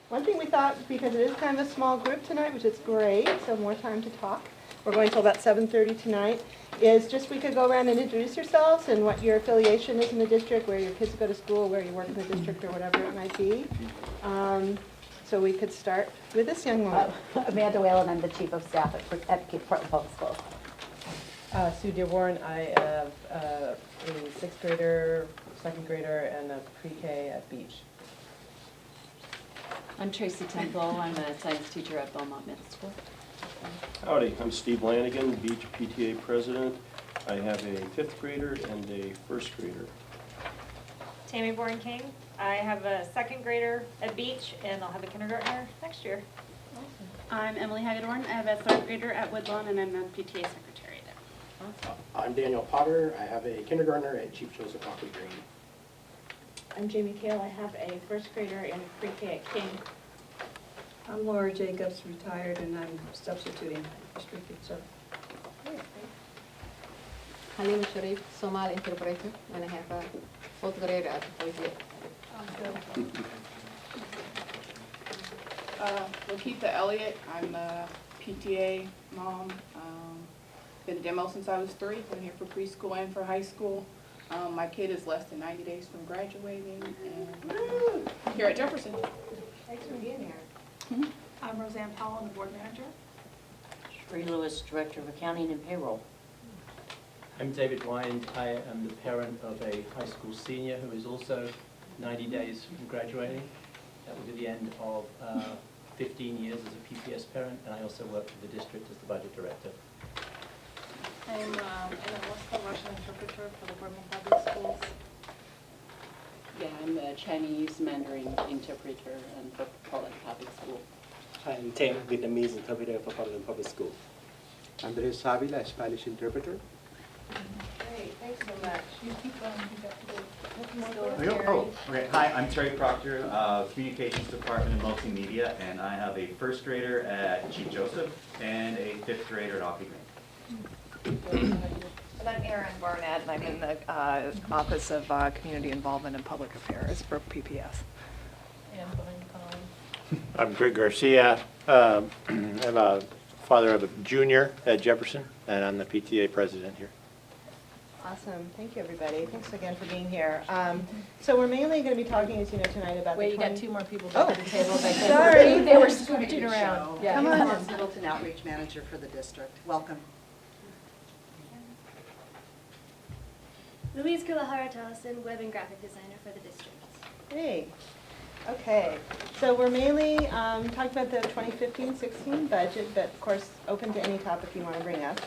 One thing we thought, because it is kind of a small group tonight, which is great, so more time to talk. We're going till about 7:30 tonight, is just we could go around and introduce yourselves and what your affiliation is in the district, where your kids go to school, where you work in the district, or whatever it might be. So we could start with this young woman. Amanda Whalen, I'm the Chief of Staff at Portland Public Schools. Sue Dearborn, I have a 6th grader, 2nd grader, and a pre-K at Beach. I'm Tracy Temple. I'm a science teacher at Belmont Middle School. Howdy, I'm Steve Lanigan, Beach PTA President. I have a 5th grader and a 1st grader. Tammy Bourne King. I have a 2nd grader at Beach, and I'll have a kindergartner next year. I'm Emily Hagedorn. I have a 3rd grader at Woodlawn, and I'm a PTA secretary there. I'm Daniel Potter. I have a kindergartner at Chief Joseph Hockley Green. I'm Jamie Kale. I have a 1st grader and a pre-K at King. I'm Laura Jacobs, retired, and I'm substituting restricted service. Halima Sharif, Somali interpreter, and I have a 4th grader at Poitiers. Lakeitha Elliott. I'm a PTA mom. Been a demo since I was 3. Been here for preschool and for high school. My kid is less than 90 days from graduating, and here at Jefferson. Thanks for being here. I'm Roseanne Powell, the board manager. Sheree Lewis, Director of Accounting and Payroll. I'm David Wind. I am the parent of a high school senior who is also 90 days from graduating. That will be the end of 15 years as a PPS parent, and I also work for the district as the budget director. I'm Anna Westphal, Russian interpreter for the Portland Public Schools. Yeah, I'm a Chinese Mandarin interpreter and for Portland Public School. I'm Tim, Vietnamese interpreter for Portland Public School. Andres Savila, Spanish interpreter. Great, thanks so much. You keep going, Okay. Hi, I'm Terry Proctor, Communications Department and Multimedia, and I have a 1st grader at Chief Joseph and a 5th grader at Hockley Green. And I'm Erin Barnett, and I'm in the Office of Community Involvement and Public Affairs for PPS. And behind Colin. I'm Greg Garcia. I'm a father of a junior at Jefferson, and I'm the PTA president here. Awesome. Thank you, everybody. Thanks again for being here. So we're mainly going to be talking, as you know, tonight about Wait, the you 20... got 2 more people Oh, back at the table. sorry. They were scooting around. Yeah, Come on. I'm Middleton Outreach Manager for the district. Welcome. Louise Kullahara-Tellison, Web and Graphic Designer for the district. Hey. Okay. So we're mainly talking about the 2015-16 budget, but of course open to any topic you want to bring up.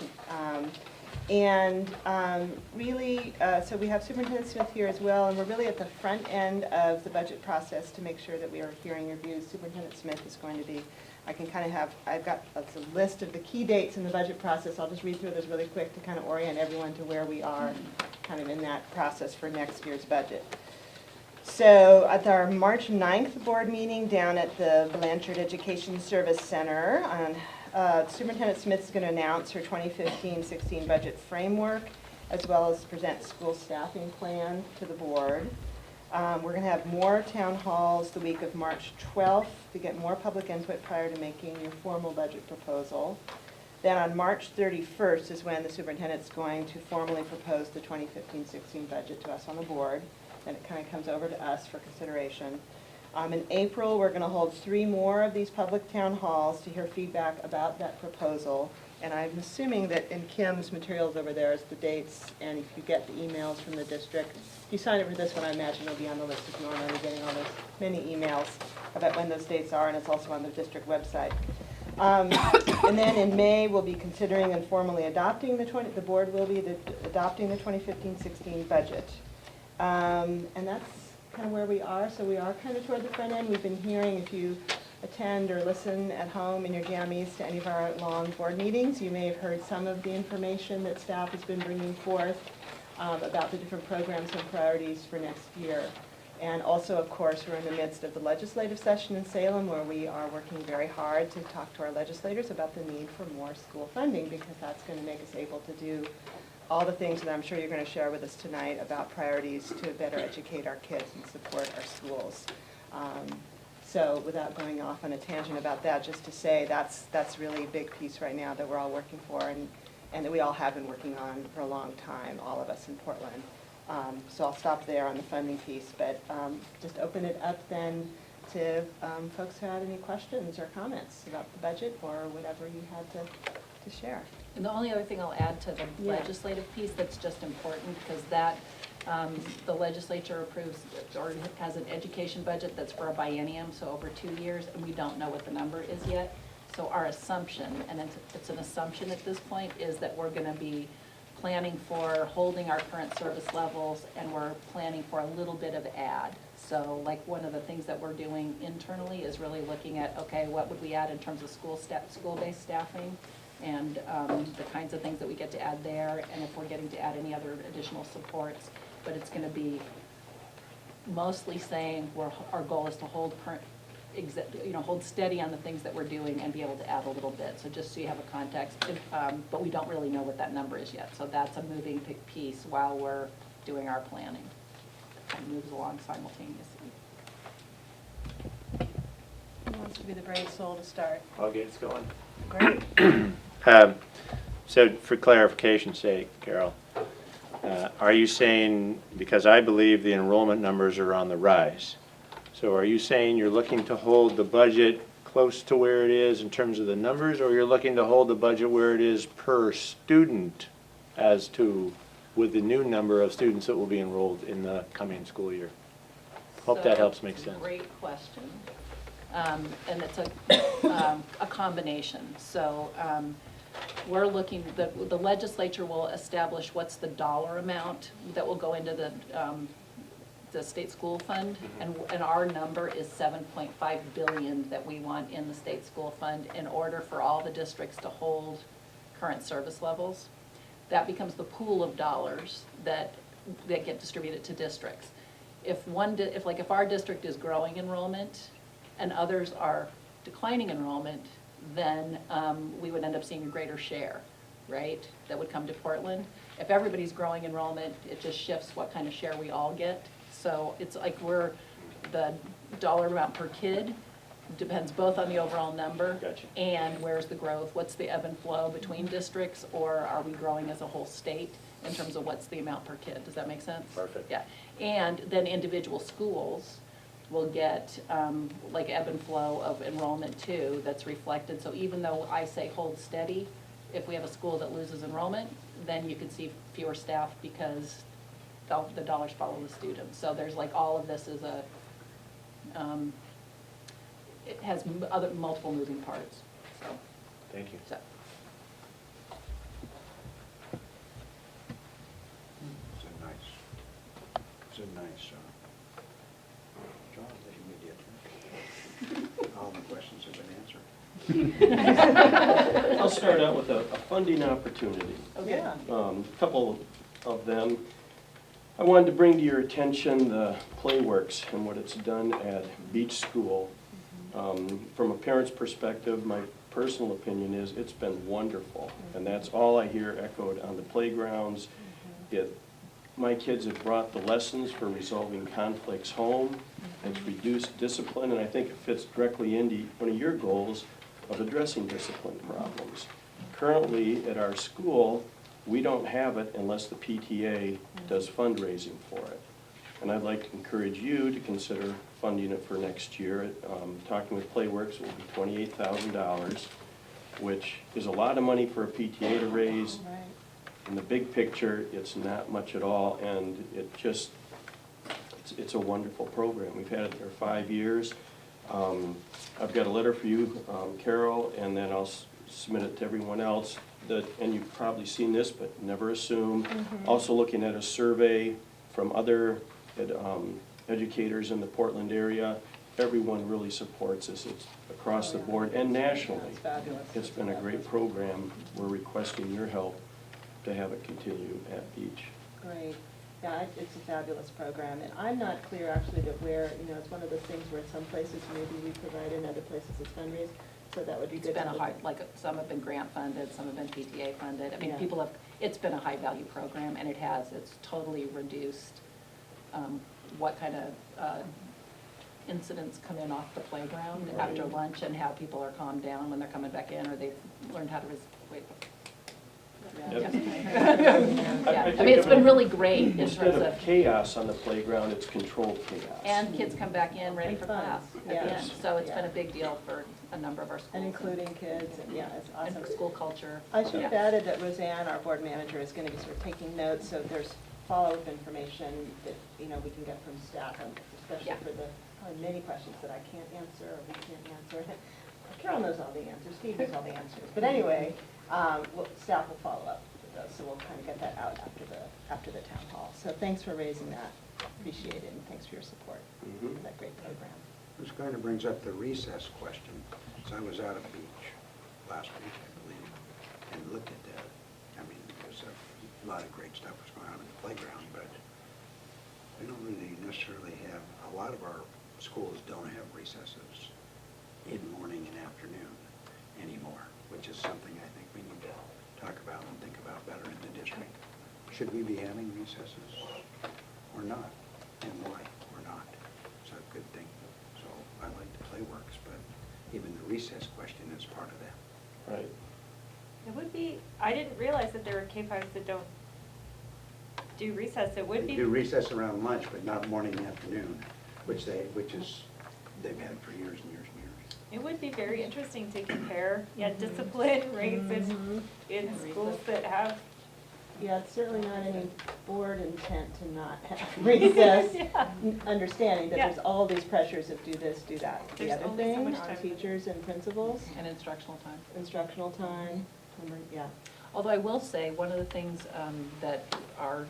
Really, so we have Superintendent Smith here as well, and we're really at the front end of the budget process to make sure that we are hearing your views. Superintendent Smith is going to be, I can kind of have, I've got a list of the key dates in the budget process. I'll just read through this really quick to kind of orient everyone to where we are kind of in that process for next year's budget. So at our March 9th board meeting down at the Blanchard Education Service Center, Superintendent Smith is going to announce her 2015-16 budget framework, as well as present school staffing plan to the board. We're going to have more town halls the week of March 12th to get more public input prior to making your formal budget proposal. Then on March 31st is when the superintendent's going to formally propose the 2015-16 budget to us on the board. Then it kind of comes over to us for consideration. In April, we're going to hold 3 more of these public town halls to hear feedback about that proposal. And I'm assuming that in Kim's materials over there is the dates, and if you get the emails from the district, if you sign up for this one, I imagine it'll be on the list if you're already getting all those many emails about when those dates are, and it's also on the district website. And then in May, we'll be considering and formally adopting the board will be adopting the 2015-16 budget. And that's kind of where we are. So we are kind of toward the front end. We've been hearing, if you attend or listen at home in your jammies to any of our long board meetings, you may have heard some of the information that staff has been bringing forth about the different programs and priorities for next year. And also, of course, we're in the midst of the legislative session in Salem, where we are working very hard to talk to our legislators about the need for more school funding, because that's going to make us able to do all the things that I'm sure you're going to share with us tonight about priorities to better educate our kids and support our schools. So without going off on a tangent about that, just to say that's really a big piece right now that we're all working for and that we all have been working on for a long time, all of us in Portland. So I'll stop there on the funding piece, but just open it up then to folks who had any questions or comments about the budget or whatever you had to share. And the only other thing I'll add to the Yeah. legislative piece that's just important, because that, the legislature approves or has an education budget that's for a biennium, so over 2 years, and we don't know what the number is yet. So our assumption, and it's an assumption at this point, is that we're gonna be planning for holding our current service levels, and we're planning for a little bit of add. So like one of the things that we're doing internally is really looking at, okay, what would we add in terms of school-based staffing, and the kinds of things that we get to add there, and if we're getting to add any other additional supports. But it's gonna be mostly saying our goal is to hold hold steady on the things that we're doing and be able to add a little bit. So just so you have a context, but we don't really know what that number is yet. So that's a moving piece while we're doing our planning. It moves along simultaneously. Who wants to be the brave soul to start? I'll get us going. Great. So for clarification's sake, Carole, are you saying, because I believe the enrollment numbers are on the rise, so are you saying you're looking to hold the budget close to where it is in terms of the numbers, or you're looking to hold the budget where it is per student as to with the new number of students that will be enrolled in the coming school year? Hope that helps make sense. Great question. And it's a combination. So we're looking, the legislature will establish what's the dollar amount that will go into the state school fund, and our number is $7.5 billion that we want in the state school fund in order for all the districts to hold current service levels. That becomes the pool of dollars that get distributed to districts. If our district is growing enrollment and others are declining enrollment, then we would end up seeing a greater share, right? That would come to Portland. If everybody's growing enrollment, it just shifts what kind of share we all get. So it's like the dollar amount per kid depends both on the overall number and where's the growth, what's the ebb and flow between districts, or are we growing as a whole state in terms of what's the amount per kid? Does that make sense? Perfect. Yeah. And then individual schools will get like ebb and flow of enrollment too that's reflected. So even though I say hold steady, if we have a school that loses enrollment, then you could see fewer staff because the dollars follow the students. So there's like all of this is it has multiple moving parts. So. Thank you. So. It's a nice job that you did. All the questions have been answered. I'll start out with a funding opportunity. Okay. A couple of them. I wanted to bring to your attention the Playworks and what it's done at Beach School. From a parent's perspective, my personal opinion is it's been wonderful, and that's all I hear echoed on the playgrounds. My kids have brought the lessons for resolving conflicts home. It's reduced discipline, and I think it fits directly into one of your goals of addressing discipline problems. Currently, at our school, we don't have it unless the PTA does fundraising for it. And I'd like to encourage you to consider funding it for next year. Talking with Playworks, it will be $28,000, which is a lot of money for a PTA to raise. In the big picture, it's not much at all, and it's a wonderful program. We've had it for 5 years. I've got a letter for you, Carole, and then I'll submit it to everyone else. And you've probably seen this, but never assume. Also looking at a survey from other educators in the Portland area. Everyone really supports this. It's across the board and nationally. It's been a great program. We're requesting your help to have it continue at Beach. Great. Yeah, it's a fabulous program. And I'm not clear actually that it's one of those things where in some places maybe we provide, in other places it's fundraised. So that would be good. It's been some have been grant funded, some have been PTA funded. I mean, it's been a high value program, and it's totally reduced what kind of incidents come in off the playground after lunch and how people are calmed down when they're coming back in, or they've learned how to wait. Yep. Yeah. I mean, it's been really great in terms Instead of, of chaos on the playground, it's controlled chaos. and kids come back in ready for fun. class at the Yes. end. So it's been a big deal for a number of our schools. And including kids, and yeah, it's And awesome. for school culture. I should Yeah. have added that Roseanne, our board manager, is going to be sort of taking notes, so if there's follow-up information that, you know, we can get from staff, and especially Yeah. for the probably many questions that I can't answer or we can't answer. Carol knows all the answers, Steve knows all the answers, but anyway, staff will follow up with those, so we'll kind of get that out after the town hall. So thanks for raising that, appreciate it, and thanks for your support for that great program. This kind of brings up the recess question. So I was out at the beach last week, I believe, and looked at that. I mean, there's a lot of great stuff was going on in the playground, but we don't really necessarily have, a lot of our schools don't have recesses in morning and afternoon anymore, which is something I think we need to talk about and think about better in the district. Should we be having recesses or not? And why or not? It's a good thing. So I like the play works, but even the recess question is part of that. Right. It would be, I didn't realize that there were K-5s that don't do recess. It would They be. do recess around lunch, but not morning and afternoon, which they've had for years and years and years. It would be very interesting to compare, discipline rates in schools that have. Yeah, it's certainly not any board intent to not have recess, understanding that there's all these pressures of do this, do that. The There's other only so thing much on time. teachers and principals, And instructional time. instructional time, yeah. Although I will say, one of the things that our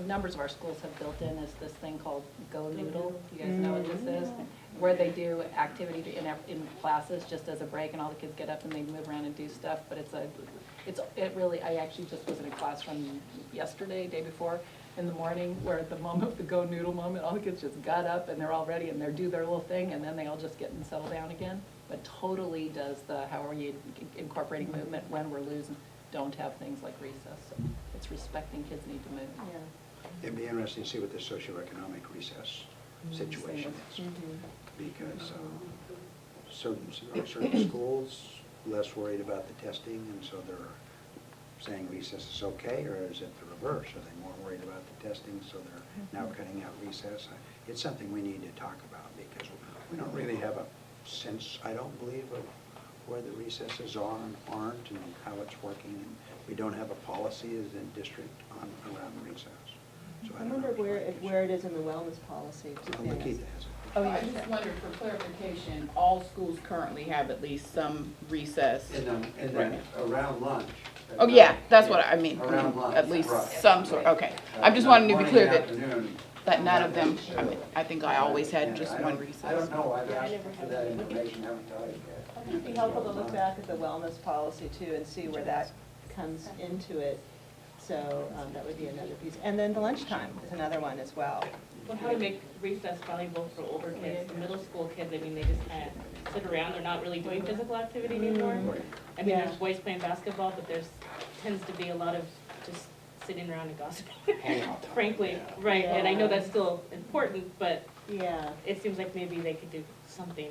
numbers of our schools have built in is this thing called Go Noodle. You guys know what this is? Where they do activity in classes just as a break, and all the kids get up and they move around and do stuff. But it really, I actually just was in a classroom yesterday, day before, in the morning, where at the moment, the Go Noodle moment, all the kids just got up and they're all ready and they do their little thing, and then they all just get and settle down again. But totally does how are you incorporating movement when we're losing, don't have things like recess. So it's respecting kids need to move. Yeah. It'd be interesting to see what the socioeconomic recess situation is. Because certain schools less worried about the testing, and so they're saying recess is okay, or is it the reverse? Are they more worried about the testing, so they're now cutting out recess? It's something we need to talk about, because we don't really have a sense, I don't believe, of where the recesses are and aren't, and how it's working, and we don't have a policy as a district around recess. So I don't wonder know if where it is in the wellness policy. to be honest. Nikita has it. Oh, I yeah. just wondered, for clarification, all schools currently have at least some recess. Around lunch. Oh, yeah, that's what I mean. Around lunch, At least right. some sort, okay. I just wanted to be clear that Afternoon. none of them, I mean, I think I always had just one recess. I don't know, I've asked for that information, haven't got it yet. I think it'd be helpful to look back at the wellness policy too and see where that comes into it. So that would be another piece. And then the lunchtime is another one as well. Well, how to make recess valuable for older kids, the middle school kids, I mean, they just kind of sit around, they're not really doing physical activity anymore. I mean, Yeah. there's boys playing basketball, but there's, tends to be a lot of just sitting around and gossiping, frankly, right, and I know that's still important, but Yeah, it seems like maybe they could do something.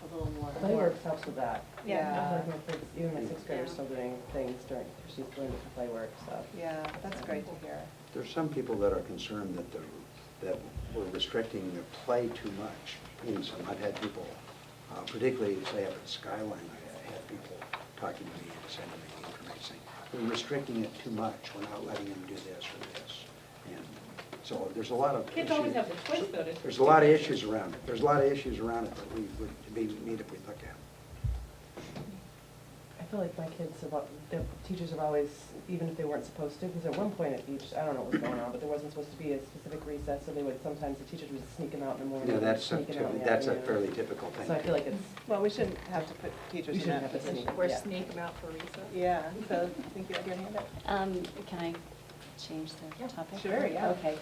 a little more. Playworks helps with that. Yeah. I feel like my kids, even my sixth grader's still doing things she's doing different playwork, so. Yeah, that's great to hear. There's some people that are concerned that we're restricting the play too much. In some, I've had people, particularly say up at Skyline, I had people talking to me and sending me information saying, we're restricting it too much, we're not letting them do this or this. And so there's a lot of Kids issues. always have the choice, though, to. There's a lot of issues around it. There's a lot of issues around it that we would need if we look at. I feel like my kids the teachers have always, even if they weren't supposed to, because at one point at beach, I don't know what was going on, but there wasn't supposed to be a specific recess, so they would, sometimes the teachers would sneak them out in the morning. Yeah, that's sneak them out in the a afternoon. fairly typical thing. So I feel like it's, Well, we shouldn't have to put teachers We in that shouldn't have to position. We're Yeah. sneaking out for recess. Yeah, so I think you have your hand up. Can I change the topic? Sure, yeah. Okay.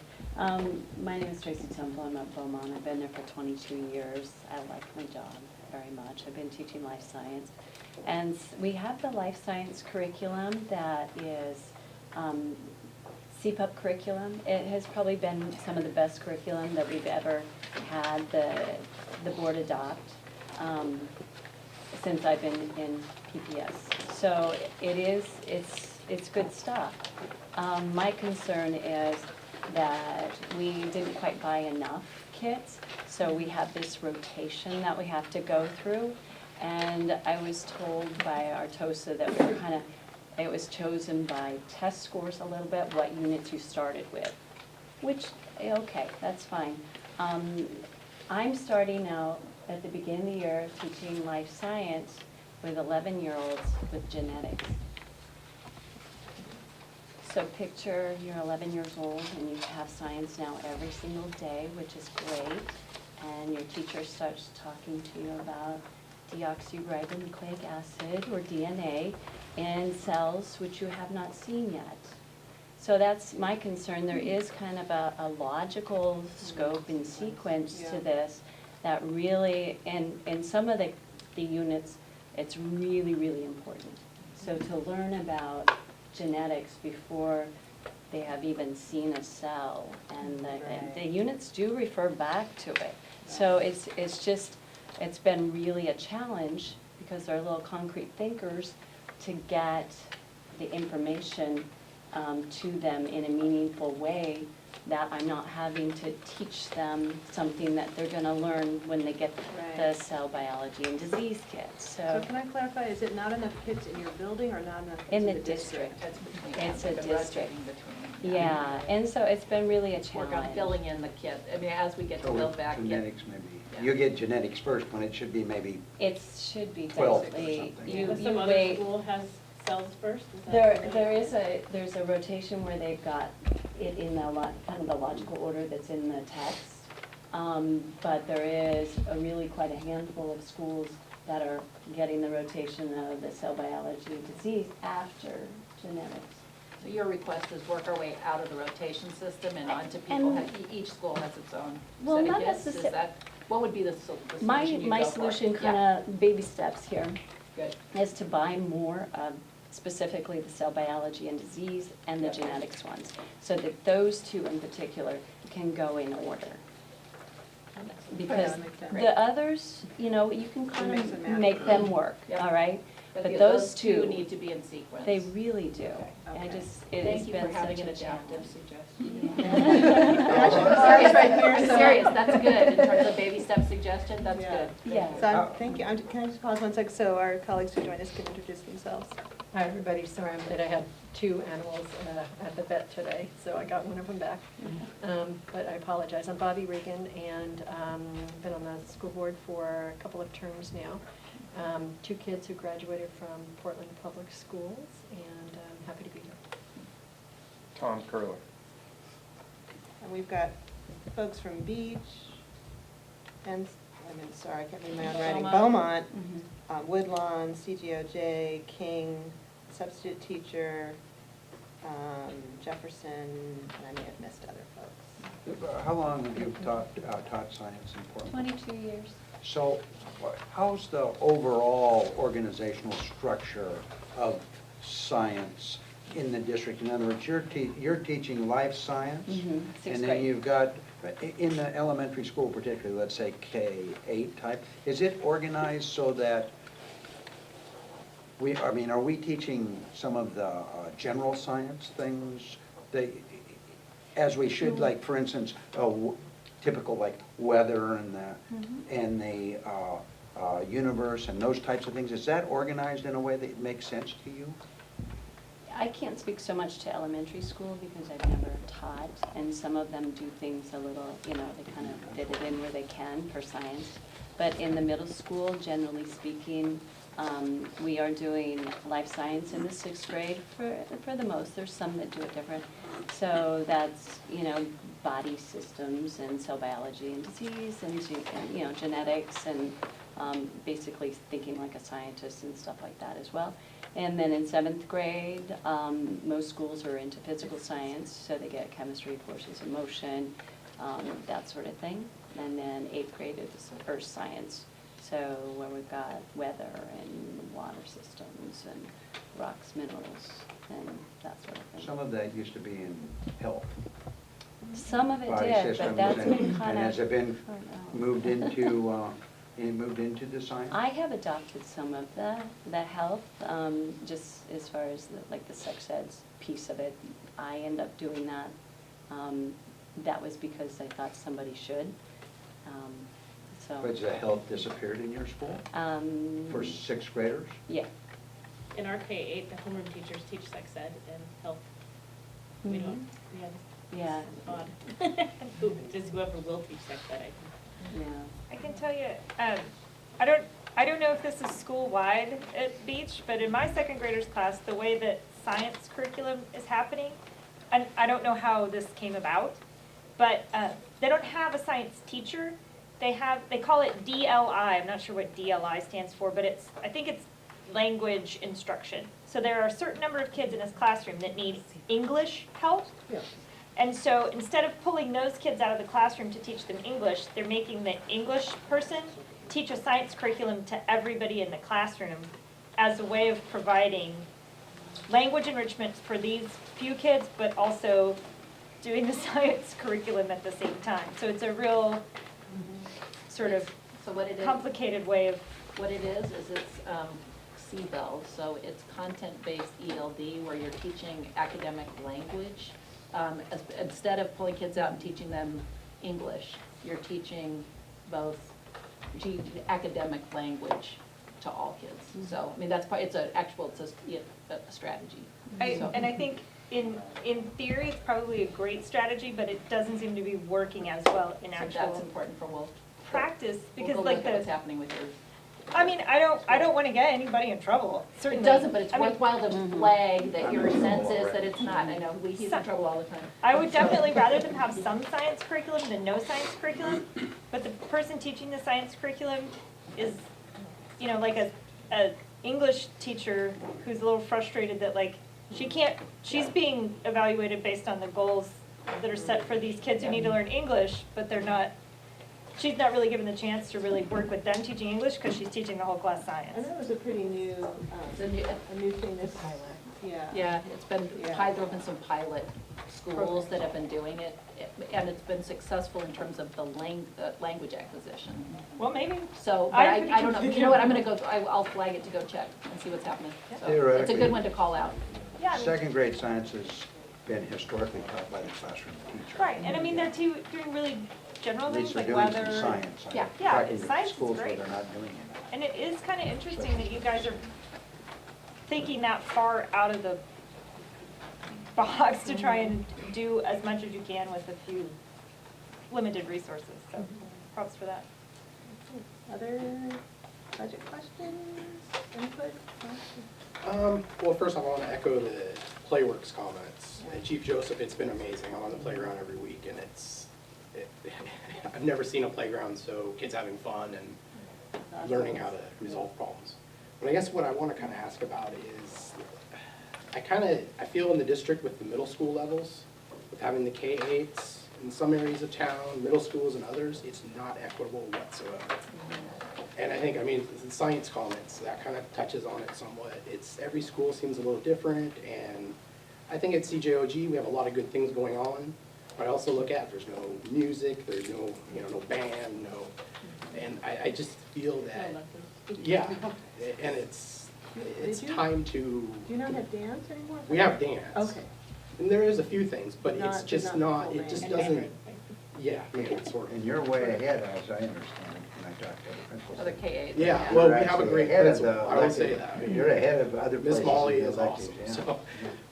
My name is Tracy Temple. I'm at Beaumont. I've been there for 22 years. I like my job very much. I've been teaching life science. And we have the life science curriculum that is CPUP curriculum. It has probably been some of the best curriculum that we've ever had the board adopt since I've been in PPS. So it's good stuff. My concern is that we didn't quite buy enough kits, so we have this rotation that we have to go through. And I was told by our TOSA that we were it was chosen by test scores a little bit, what units you started with, which, okay, that's fine. I'm starting out at the beginning of the year teaching life science with 11-year-olds with genetics. So picture you're 11 years old and you have science now every single day, which is great. And your teacher starts talking to you about deoxyribonucleic acid or DNA in cells which you have not seen yet. So that's my concern. There is kind of a logical scope and sequence to this that really, in some of the units, it's really, really important. So to learn about genetics before they have even seen a cell, and the units do refer back to it. So it's been really a challenge because they're little concrete thinkers to get the information to them in a meaningful way, that I'm not having to teach them something that they're going to learn when they get the cell biology and disease kits. So can I clarify, is it not enough kids in your building or not enough kids in the district? It's a district. Between. Yeah, and so it's been really a challenge. Work on filling in the kit, I mean, as we get to So build with back kit. genetics maybe, you get genetics first when it should be maybe It should be 12 or definitely, something. But you some other wait. school has cells first? Is that There's a rotation where they've got it in the kind of the logical order that's in the text. But there is quite a handful of schools that are getting the rotation of the cell biology disease after genetics. So your request is work our way out of the rotation system and onto people, each school has its own Well, set of not kits? Is necessar- that, what would be the solution My you go for? solution, Yeah. kind of baby steps here, Good. is to buy more of specifically the cell biology and disease and the genetics ones, so that those two in particular can go in order. Because that makes sense. the others, you can kind Mix and of match. make them work, Yep. all right? But But those those two two, need to be in sequence. they really do. Okay. It has Thank you for been having such an a adaptive challenge. suggestion. Serious, that's good, in terms of baby step suggestion, that's good. Yeah. So, thank you. Can I just pause 1 sec so our colleagues who joined us can introduce themselves? Hi, everybody. Sorry, I'm late. I had 2 animals at the vet today, so I got one of them back. But I apologize. I'm Bobby Regan, and been on the school board for a couple of terms now. 2 kids who graduated from Portland Public Schools, and I'm happy to be here. Tom Curler. And we've got folks from Beach, and, sorry, I can't read my own writing, Beaumont, Woodlawn, CGOJ, King, substitute teacher, Jefferson, and I may have missed other folks. How long have you taught science in Portland? 22 years. So how's the overall organizational structure of science in the district? In other words, you're teaching life science, Sixth and then grade. you've got, in the elementary school particularly, let's say K-8 type, is it organized so that are we teaching some of the general science things as we should, like, for instance, typical like weather and the universe and those types of things? Is that organized in a way that makes sense to you? I can't speak so much to elementary school because I've never taught, and some of them do things a little, they kind of fit it in where they can for science. But in the middle school, generally speaking, we are doing life science in the 6th grade for the most. There's some that do it different. So that's, body systems and cell biology and disease and genetics and basically thinking like a scientist and stuff like that as well. And then in 7th grade, most schools are into physical science, so they get chemistry, forces of motion, that sort of thing. And then 8th grade is earth science. so where we've got weather and water systems and rocks, minerals, and that sort of thing. Some of that used to be in health. Some of it Body did, systems, but that's and- been kind And has it of, been moved into, the science? I have adopted some of the health, just as far as like the sex ed piece of it. I end up doing that. That was because I thought somebody should. So. But the health disappeared in your school for sixth graders? Yeah. In our K-8, the homeroom teachers teach sex ed and health. We don't, Yeah. It's odd. Just whoever will teach sex ed, I think. Yeah. I can tell you, I don't know if this is school-wide at Beach, but in my second graders class, the way that science curriculum is happening, and I don't know how this came about, but they don't have a science teacher. They call it DLI. I'm not sure what DLI stands for, but I think it's language instruction. So there are a certain number of kids in this classroom that need English help. Yeah. And so instead of pulling those kids out of the classroom to teach them English, they're making the English person teach a science curriculum to everybody in the classroom as a way of providing language enrichment for these few kids, but also doing the science curriculum at the same time. So it's a real sort of So what it is, complicated way of, what it is it's CBEL, so it's content-based ELD where you're teaching academic language. Instead of pulling kids out and teaching them English, you're teaching both academic language to all kids. So, I mean, that's it's a strategy. and I think in theory, it's probably a great strategy, but it doesn't seem to be working as well in So actual that's important for practice, because we'll go like look at what's happening with yours. I mean, I don't want to get anybody in trouble, certainly. It doesn't, but it's I mean, worthwhile to flag that your sense is that it's not. I know, he's in trouble all the time. I would definitely rather them have some science curriculum than no science curriculum, but the person teaching the science curriculum is, you know, like a English teacher who's a little frustrated that like, she's being evaluated based on the goals that are set for these kids who need to learn English, but she's not really given the chance to really work with them teaching English because she's teaching the whole class science. And that was a pretty new, a new thing this pilot. Yeah. Yeah, it's been, Yeah. there have been some pilot schools that have been doing it, and it's been successful in terms of the language acquisition. Well, maybe. So, but I don't know, you know what, I'm gonna go, I'll flag it to go check and see what's happening. So, it's a good one to call out. Yeah, I mean, Second grade science has been historically taught by the classroom teacher. right, and I mean, they're doing really general At things least like they're doing weather. some science. I'm Yeah. Yeah, tracking the science is schools where great. they're not doing it. And it is kind of interesting that you guys are thinking that far out of the box to try and do as much as you can with a few limited resources, so props for that. Other budget questions, input? Well, first off, I want to echo the Playworks comments. Chief Joseph, it's been amazing. I'm on the playground every week, and I've never seen a playground so kids having fun and learning how to resolve problems. But I guess what I want to kind of ask about is, I feel in the district with the middle school levels, with having the K-8s in some areas of town, middle schools and others, it's not equitable whatsoever. And I think, I mean, the science comments, that kind of touches on it somewhat. Every school seems a little different, and I think at CJOG, we have a lot of good things going on. But I also look at, there's no music, there's no, no band, and I just feel that, yeah, and it's time to. Do you not have dance anymore? We have dance. Okay. And there is a few things, but it's Not- just not not, full it just band. doesn't, yeah, sort of. And you're way ahead, as I understand, when I talk to other principals. Other K-8. Yeah, well, we You're have a actually great ahead of principal, the I will say elected- that. You're ahead of other places. Miss Molly in the is electives, awesome, yeah. so,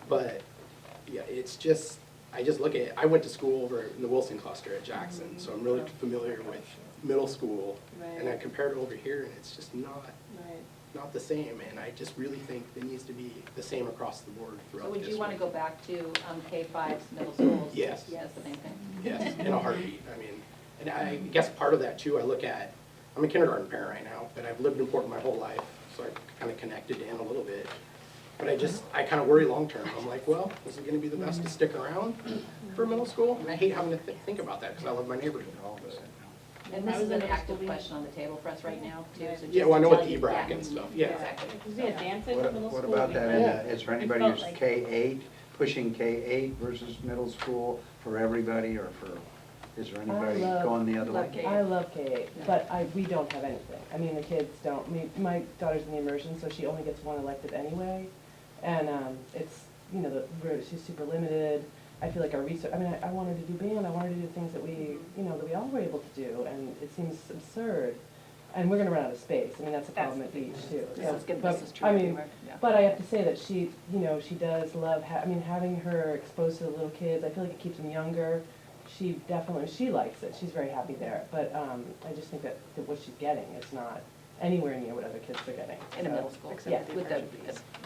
but, yeah, it's just, I just look at, I went to school over in the Wilson cluster at Jackson, so I'm really familiar with middle school. And I compared it over here, and it's just not the same, and I just really think it needs to be the same across the board throughout So the would you want to district. go back to K-5s, middle schools? Yes. That's the main thing. Yes, in a heartbeat, I mean, and I guess part of that too, I look at, I'm a kindergarten parent right now, but I've lived in Portland my whole life, so I've kind of connected to him a little bit. But I kind of worry long-term, I'm like, well, is it gonna be the best to stick around for middle school? And I hate having to think about that, because I love my neighborhood. And this is an active question on the table for us right now, too, so just Yeah, well, I know to with tell you, EBRAC yeah. and stuff, yeah. Exactly. We had dance in the middle What school. about that, is there anybody felt who's like- K-8, pushing K-8 versus middle school for everybody, or for, is there anybody going the other way? I love K-8, but we don't have anything. I mean, the kids don't, my daughter's in the immersion, so she only gets one elective anyway. And it's, you know, she's super limited. I feel like our research, I mean, I wanted to do band, I wanted to do things that we, you know, that we all were able to do, and it seems absurd. And we're gonna run out of space. I mean, that's a problem at Beach too. This is true I mean, everywhere, yeah. but I have to say that she, you know, she does love, I mean, having her exposed to the little kids, I feel like it keeps them younger. She likes it. She's very happy there. But I just think that what she's getting is not anywhere near what other kids are getting. In the middle school, Yeah. with the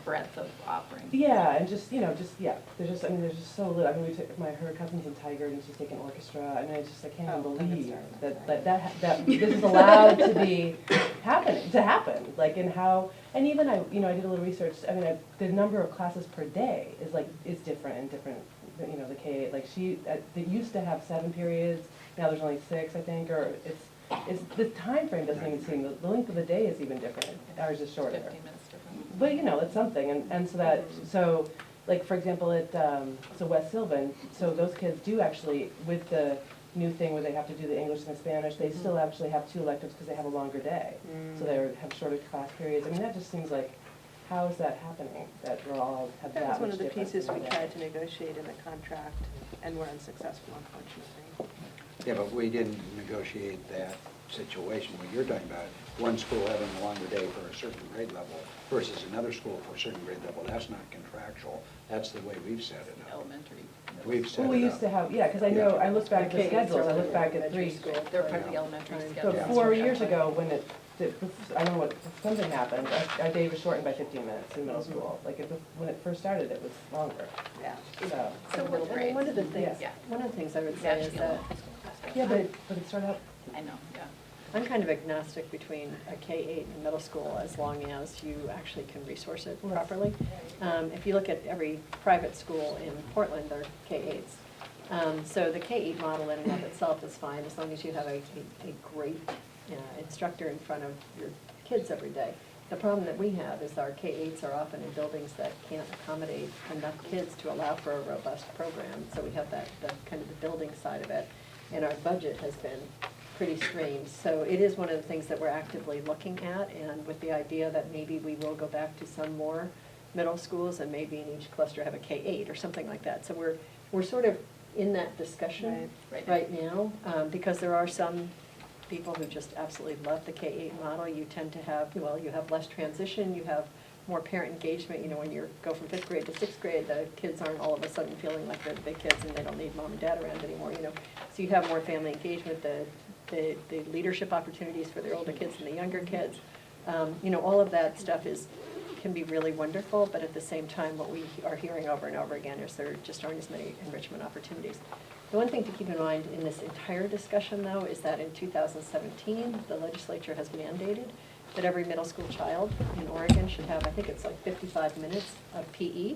breadth of offerings. Yeah, and just, you know, there's just, I mean, there's just so little. I mean, her cousin's in Tiger and she's taking orchestra. I mean, it's just, I can't even believe that this is allowed to be happen. Like, in how, and even I did a little research. I mean, the number of classes per day is different in different, you know, the K, like they used to have 7 periods, now there's only 6, I think, or it's the time frame doesn't even seem, the length of the day is even different, ours is shorter. 15 minutes different. But, you know, it's something, and so like, for example, at, West Sylvan, so those kids do actually, with the new thing where they have to do the English and the Spanish, they still actually have 2 electives because they have a longer day. So they have shorter class periods. I mean, that just seems like, how is that happening, that we're all have that That was much one of the difference pieces in we the tried day? to negotiate in the contract, and were unsuccessful, unfortunately. Yeah, but we didn't negotiate that situation, what you're talking about, one school having a longer day for a certain grade level versus another school for a certain grade level, that's not contractual, that's the way we've set it up. Elementary. We've set it Well, up. we used to have, yeah, because I know, I look back at the K-8s schedules, I are look back at elementary 3. school. They're part of the elementary So schedule. 4 years ago, when I don't know what, something happened, our day was shortened by 15 minutes in middle school. Like, when it first started, it was longer. Yeah. So, One of the things, Yeah. one of the things I would say is that yeah, but it started out, I know, yeah. I'm kind of agnostic between a K-8 and middle school as long as you actually can resource it properly. If you look at every private school in Portland, they're K-8s. So the K-8 model in and of itself is fine as long as you have a great instructor in front of your kids every day. The problem that we have is our K-8s are often in buildings that can't accommodate enough kids to allow for a robust program. So we have that kind of the building side of it. And our budget has been pretty strained. So it is one of the things that we're actively looking at, and with the idea that maybe we will go back to some more middle schools and maybe in each cluster have a K-8 or something like that. So we're sort of in that discussion right now, because there are some people who just absolutely love the K-8 model. You tend to have, well, you have less transition, you have more parent engagement. You know, when you go from 5th grade to 6th grade, the kids aren't all of a sudden feeling like they're the big kids and they don't need mom and dad around anymore, you know. So you have more family engagement, the leadership opportunities for the older kids and the younger kids. You know, all of that stuff can be really wonderful, but at the same time, what we are hearing over and over again is there just aren't as many enrichment opportunities. The one thing to keep in mind in this entire discussion, though, is that in 2017, the legislature has mandated that every middle school child in Oregon should have, I think it's like 55 minutes of PE.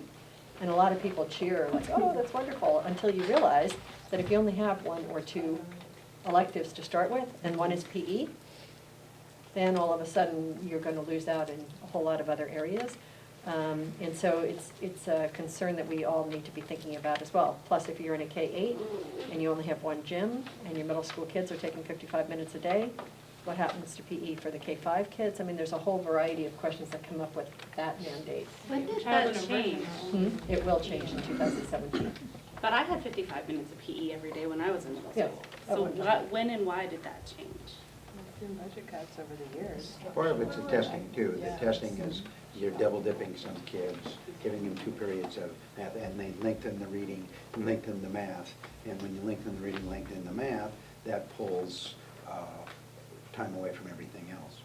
And a lot of people cheer, like, oh, that's wonderful, until you realize that if you only have 1 or 2 electives to start with, and one is PE, then all of a sudden you're going to lose out in a whole lot of other areas. And so it's a concern that we all need to be thinking about as well. Plus, if you're in a K-8 and you only have 1 gym and your middle school kids are taking 55 minutes a day, what happens to PE for the K-5 kids? I mean, there's a whole variety of questions that come up with that mandate. When did that change? It will change in 2017. But I had 55 minutes of PE every day when I was in middle Yeah, school. at So one time. when and why did that change? Budget cuts over the years. Part of it's the testing too. The testing is, you're double dipping some kids, giving them 2 periods of math, and they lengthen the reading, lengthen the math. And when you lengthen the reading, lengthen the math, that pulls time away from everything else.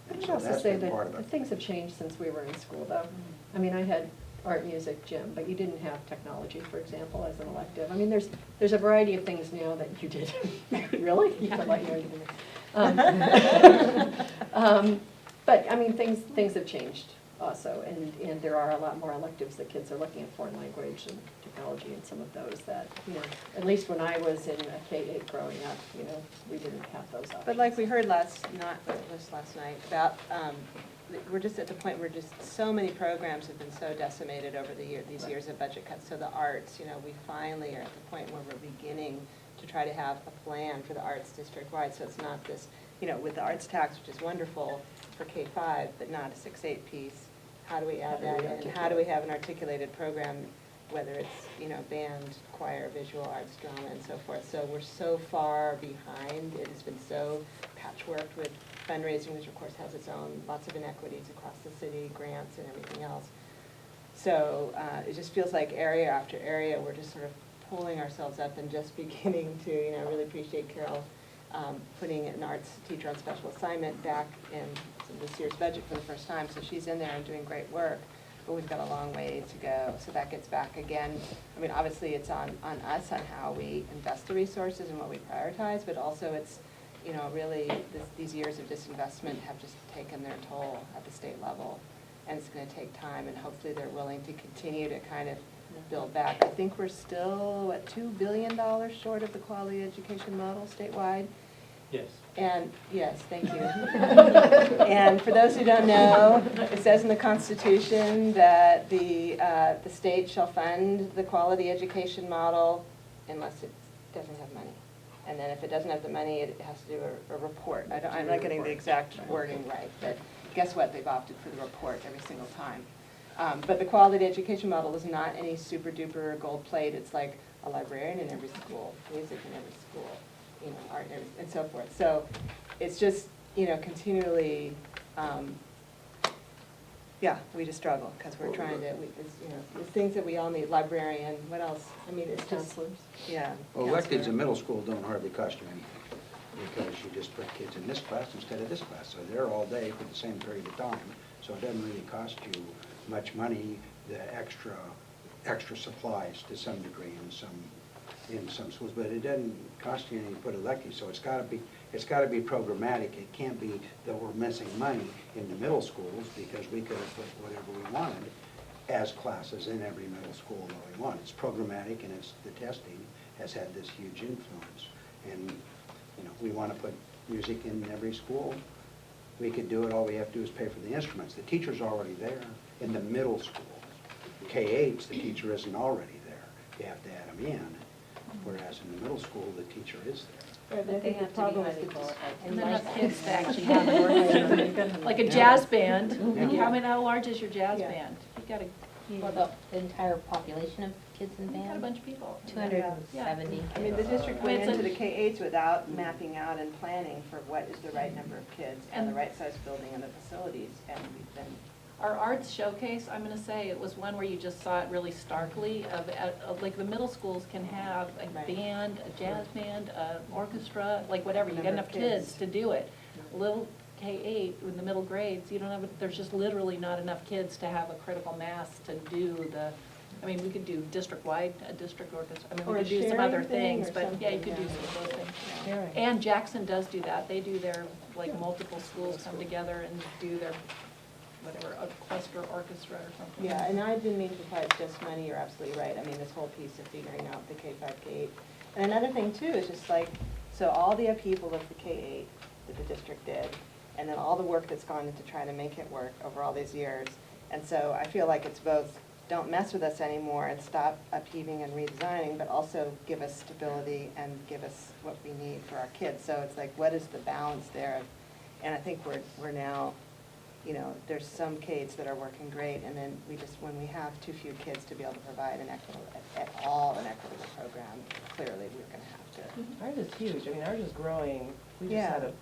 I And would so also that's say been part of that it. things have changed since we were in school, though. I mean, I had art, music, gym, but you didn't have technology, for example, as an elective. I mean, there's a variety of things now that you did. Really? You feel like you're into it. But, I mean, things have changed also, and there are a lot more electives that kids are looking at, foreign language and technology and some of those that, at least when I was in a K-8 growing up, we didn't have those options. But like we heard last night about, we're just at the point where just so many programs have been so decimated over these years of budget cuts. So the arts, we finally are at the point where we're beginning to try to have a plan for the arts district-wide. So it's not this, with the arts tax, which is wonderful for K-5, but not a 6-8 piece. How do we add that in? How do we have an articulated program, whether it's, band, choir, visual arts, drama, and so forth. So we're so far behind. It has been so patchworked with fundraising, which of course has its own lots of inequities across the city, grants and everything else. So it just feels like area after area, we're just sort of pulling ourselves up and just beginning to, I really appreciate Carole putting an arts teacher on special assignment back in this year's budget for the first time. So she's in there and doing great work, but we've got a long way to go. So that gets back again. I mean, obviously it's on us on how we invest the resources and what we prioritize, but also it's, really these years of disinvestment have just taken their toll at the state level. And it's going to take time, and hopefully they're willing to continue to kind of build back. I think we're still, $2 billion short of the quality education model statewide? Yes. And, yes, thank you. And for those who don't know, it says in the Constitution that the state shall fund the quality education model unless it doesn't have money. And then if it doesn't have the money, it has to do a report. I'm not getting the exact wording right, but guess what? They've opted for the report every single time. But the quality education model is not any super duper gold plate. It's like a librarian in every school, music in every school, art and so forth. So it's just, continually, we just struggle because we're trying to, there's things that we all need, librarian, what else? I mean, it's just, yeah. Well, electives in middle school don't hardly cost you anything, because you just put kids in this class instead of this class. So they're all day for the same period of time. So it doesn't really cost you much money, the extra supplies to some degree in some schools, but it doesn't cost you anything to put electives. So it's got to be programmatic. It can't be that we're missing money in the middle schools, because we could have put whatever we wanted as classes in every middle school that we want. It's programmatic, and the testing has had this huge influence. And we want to put music in every school. We could do it. All we have to do is pay for the instruments. The teacher's already there in the middle school. K-8s, the teacher isn't already there. You have to add them in. Whereas in the middle school, the teacher is there. But they have to be highly qualified. And then have kids to actually have an orchestra. Like a jazz band. How large is your jazz band? You got For the entire population of kids in band? got a bunch of people. 270. I mean, the district went into the K-8s without mapping out and planning for what is the right number of kids and the right size building and the facilities, and we've been. Our arts showcase, I'm going to say, it was one where you just saw it really starkly, like the middle schools can have a band, a jazz band, an orchestra, like whatever, you got enough kids to do it. Little K-8, in the middle grades, you don't have, there's just literally not enough kids to have a critical mass to do I mean, we could do district-wide, a district orchestra, I mean, we could do some other things, but yeah, you could do some of those things. And Jackson does do that, they do their, multiple schools come together and do their whatever, a cluster orchestra or something. Yeah, and I didn't mean to imply it's just money, you're absolutely right. I mean, this whole piece of figuring out the K-5, K-8. And another thing too is just so all the upheaval of the K-8 that the district did, and then all the work that's gone into trying to make it work over all these years. And so I feel like it's both, don't mess with us anymore and stop upheaving and redesigning, but also give us stability and give us what we need for our kids. So it's like, what is the balance there? And I think we're now, there's some K-8s that are working great, and then when we have too few kids to be able to provide an equitable program, clearly we're going to have to. Ours is huge. I mean, ours is growing. We had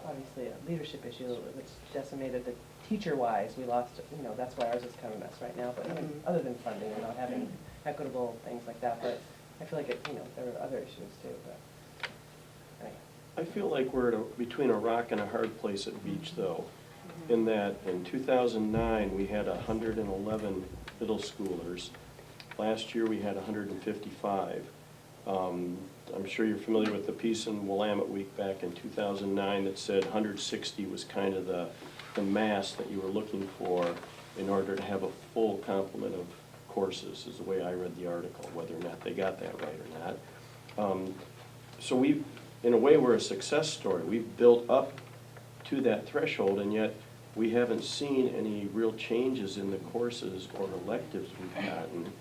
obviously a leadership issue which decimated the teacher-wise. We lost, that's why ours is kind of a mess right now. But other than funding and not having equitable things like that, but I feel like there were other issues too. But anyway. I feel like we're between a rock and a hard place at Beach, though. In that, in 2009, we had 111 middle schoolers. Last year, we had 155. I'm sure you're familiar with the piece in Willamette Week back in 2009 that said 160 was kind of the the mass that you were looking for in order to have a full complement of courses, is the way I read the article, whether or not they got that right or not. So we, in a way, we're a success story. We've built up to that threshold, and yet we haven't seen any real changes in the courses or electives we've gotten.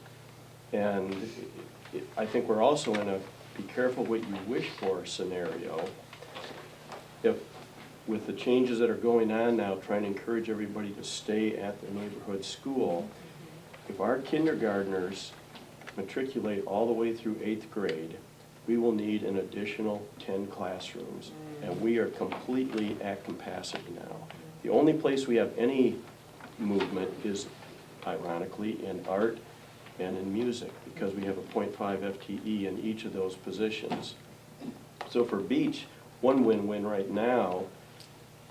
And I think we're also in a be careful what you wish for scenario. If, with the changes that are going on now, trying to encourage everybody to stay at the neighborhood school, if our kindergartners matriculate all the way through 8th grade, we will need an additional 10 classrooms, and we are completely at capacity now. The only place we have any movement is, ironically, in art and in music, because we have a 0.5 FTE in each of those positions. So for Beach, one win-win right now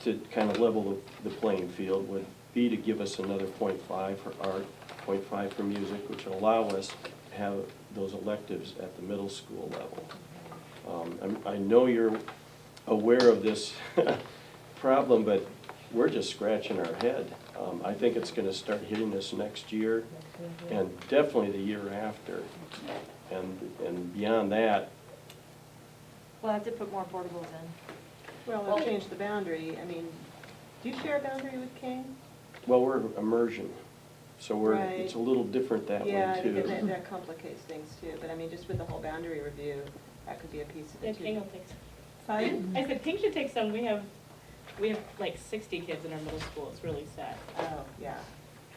to kind of level the playing field would be to give us another 0.5 for art, 0.5 for music, which will allow us to have those electives at the middle school level. I know you're aware of this problem, but we're just scratching our head. I think it's going to start hitting us next year, and definitely the year after. And beyond that, We'll have to put more portables in. Well, we'll change the boundary. I mean, do you share a boundary with King? well, we're immersion, so we're, Right. it's a little different that way Yeah, too. because that complicates things too, but I mean, just with the whole boundary review, that could be a piece of Yeah, it too. King will take some. Fine? I said King should take some. We have like 60 kids in our middle school. It's really sad. Oh, yeah.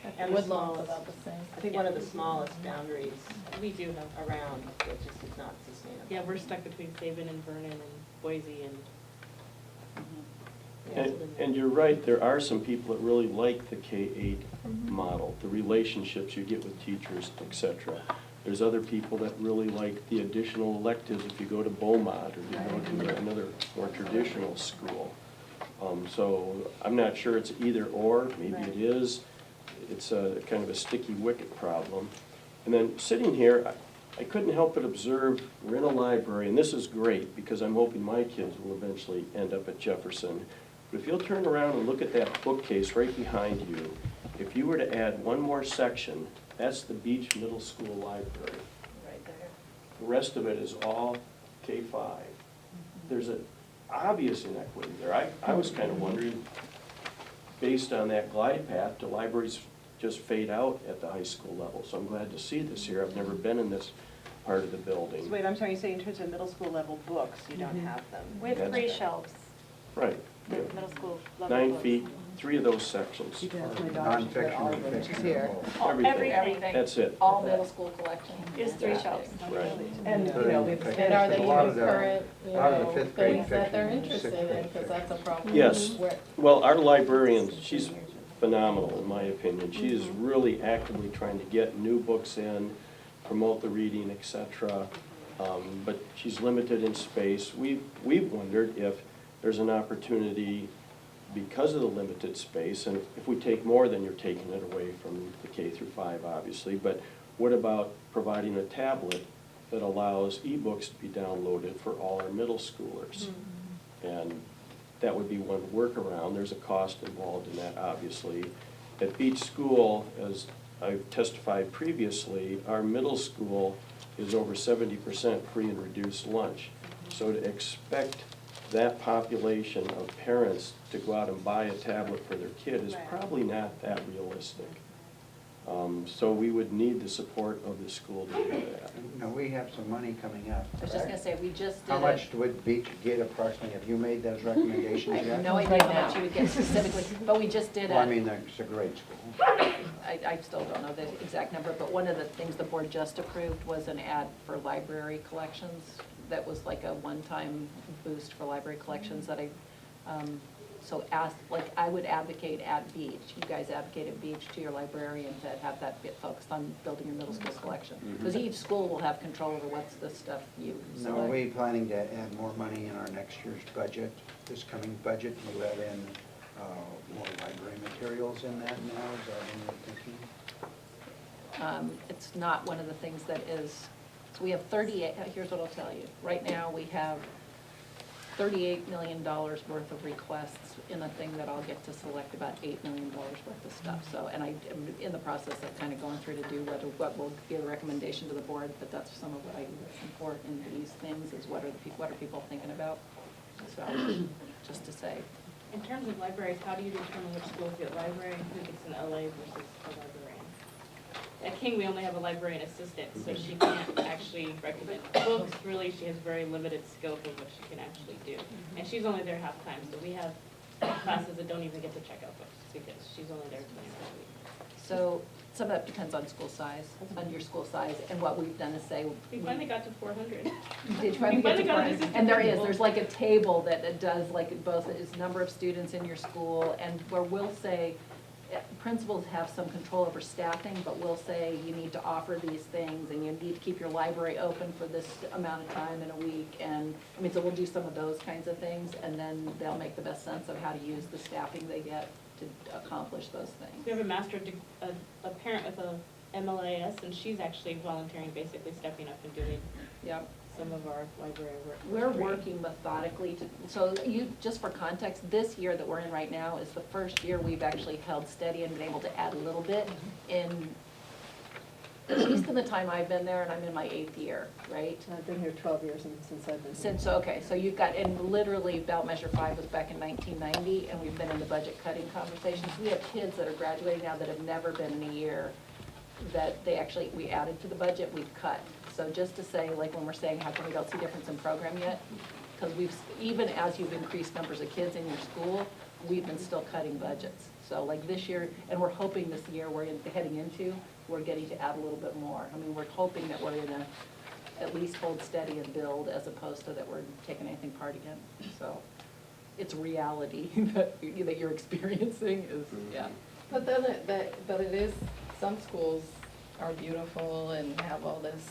And And the Woodlawn's smallest, about the same. I think one of the smallest boundaries We do have. around, it just is not sustainable. Yeah, we're stuck between Sabin and Vernon and Boise and. And you're right, there are some people that really like the K-8 model, the relationships you get with teachers, et cetera. There's other people that really like the additional electives if you go to Beaumont or you go to another more traditional school. So I'm not sure it's either or, maybe it is. It's a kind of a sticky wicket problem. And then sitting here, I couldn't help but observe, we're in a library, and this is great because I'm hoping my kids will eventually end up at Jefferson. But if you'll turn around and look at that bookcase right behind you, if you were to add one more section, that's the Beach Middle School Library. Right there. The rest of it is all K-5. There's an obvious inequity there. I was kind of wondering, based on that glide path, do libraries just fade out at the high school level? So I'm glad to see this here. I've never been in this part of the building. So wait, I'm sorry, you say in terms of middle school level books, you don't have them? We have That's- 3 shelves, Right. Yeah. middle school level 9 books. feet, 3 of those sections. Non-fiction and fiction. Everything. That's it. All middle school collection. Is 3 shelves. Right. And, you know, we've And are they A lot of even the- current, you a lot of the know, fifth grade things that they're fiction, interested sixth in, grade because that's a problem. Yes. Where- Well, our librarian, she's phenomenal in my opinion. She is really actively trying to get new books in, promote the reading, et cetera. But she's limited in space. We've wondered if there's an opportunity because of the limited space, and if we take more, then you're taking it away from the K through 5, obviously, but what about providing a tablet that allows ebooks to be downloaded for all our middle schoolers? And that would be one workaround. There's a cost involved in that, obviously. At Beach School, as I've testified previously, our middle school is over 70% free and reduced lunch. So to expect that population of parents to go out and buy a tablet for their kid is probably not that realistic. So we would need the support of the school to do that. Now, we have some money coming up. I was just gonna say, we just did How much would Beach get approximately? Have you made those recommendations I yet? have no idea how much you would get specifically, but we just did Well, I it. mean, it's a great school. I still don't know the exact number, but one of the things the board just approved was an ad for library collections. That was like a one-time boost for library collections that so I would advocate at Beach, you guys advocate at Beach to your librarian to have that bit focused on building your middle school collection. Because each school will have control over what's the stuff you Now, are select. we planning to add more money in our next year's budget, this coming budget? You add in more library materials in that now, is that what you're thinking? It's not one of the things that is, so we have 38, here's what I'll tell you. Right now, we have $38 million worth of requests in a thing that I'll get to select about $8 million worth of stuff. So, and I am in the process of kind of going through to do what will be a recommendation to the board, but that's some of what I listen for in these things is what are people thinking about? So, just to say. In terms of libraries, how do you determine which schools get library and who gets an LA versus a librarian? At King, we only have a librarian assistant, so she can't actually recommend books. Really, she has very limited scope of what she can actually do. And she's only there half-time, so we have classes that don't even get to check out books because she's only there 20 hours a week. So some of that depends on school size, on your school size, and what we've done is say. We finally got to 400. Did finally get to 400. assistant And principal. there's like a table that does like both, is number of students in your school, and where we'll say, principals have some control over staffing, but we'll say you need to offer these things, and you need to keep your library open for this amount of time in a week, and, I mean, so we'll do some of those kinds of things, and then they'll make the best sense of how to use the staffing they get to accomplish those things. We have a parent with a MLAS, and she's actually volunteering, basically stepping up and doing some of our library work. We're working methodically so just for context, this year that we're in right now is the first year we've actually held steady and been able to add a little bit in, at least in the time I've been there, and I'm in my 8th year, right? I've been here 12 years and since I've been. Okay, so you've got, and literally ballot measure 5 was back in 1990, and we've been in the budget cutting conversations. We have kids that are graduating now that have never been in a year that we added to the budget, we've cut. So just to say, like when we're saying, how come we don't see difference in program yet? Because even as you've increased numbers of kids in your school, we've been still cutting budgets. So like this year, and we're hoping this year heading into, we're getting to add a little bit more. I mean, we're hoping that we're gonna at least hold steady and build as opposed to that we're taking anything part again. So it's reality that you're experiencing is, yeah. But then it is, some schools are beautiful and have all this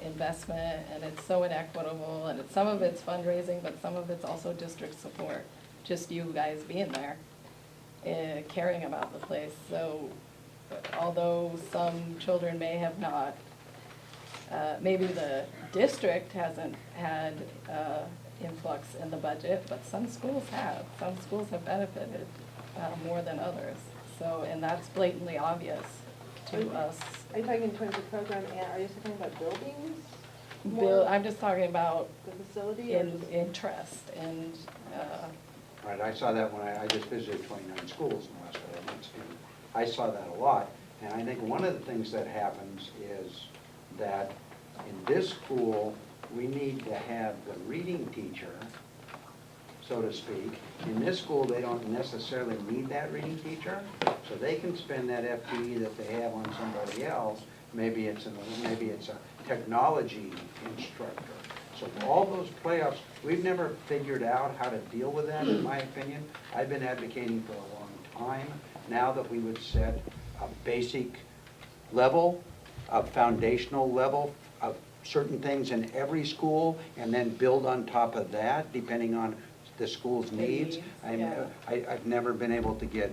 investment, and it's so inequitable, and some of it's fundraising, but some of it's also district support, just you guys being there, caring about the place. So although some children may have not, maybe the district hasn't had influx in the budget, but some schools have. Some schools have benefited more than others. So, and that's blatantly obvious to us. Are you talking in terms of program, and are you talking about buildings? I'm just talking about the facility in interest and. Right, I saw that when I just visited 29 schools in the last 4 months, and I saw that a lot. And I think one of the things that happens is that in this school, we need to have the reading teacher, so to speak. In this school, they don't necessarily need that reading teacher, so they can spend that FTE that they have on somebody else. Maybe it's a technology instructor. So all those playoffs, we've never figured out how to deal with that, in my opinion. I've been advocating for a long time now that we would set a basic level, a foundational level of certain things in every school, and then build on top of that, depending on the school's needs. I've never been able to get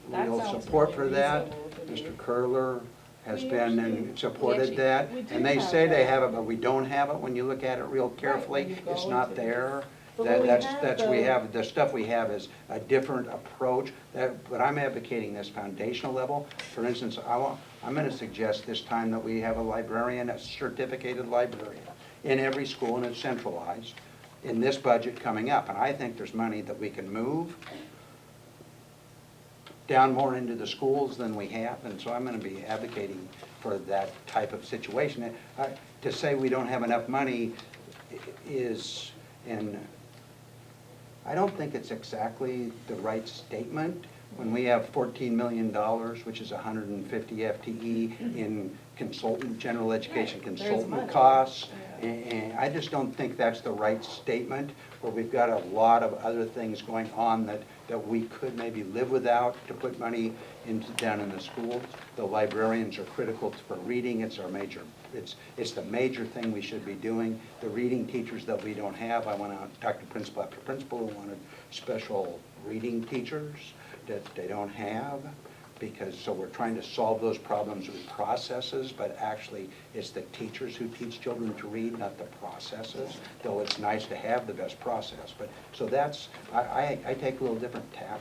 real support for that. Mr. Curler has been and supported that. And they say they have it, but we don't have it when you look at it real carefully. It's not there. The stuff we have is a different approach. But I'm advocating this foundational level. For instance, I'm going to suggest this time that we have a librarian, a certificated librarian in every school, and it's centralized in this budget coming up. And I think there's money that we can move down more into the schools than we have, and so I'm going to be advocating for that type of situation. To say we don't have enough money is, and I don't think it's exactly the right statement when we have $14 million, which is 150 FTE in general education consultant costs. And I just don't think that's the right statement, where we've got a lot of other things going on that we could maybe live without to put money down in the schools. The librarians are critical for reading. It's the major thing we should be doing. The reading teachers that we don't have, I went out and talked to principal after principal who wanted special reading teachers that they don't have. because, so we're trying to solve those problems with processes, but actually it's the teachers who teach children to read, not the processes, though it's nice to have the best process. But, so that's, I take a little different tack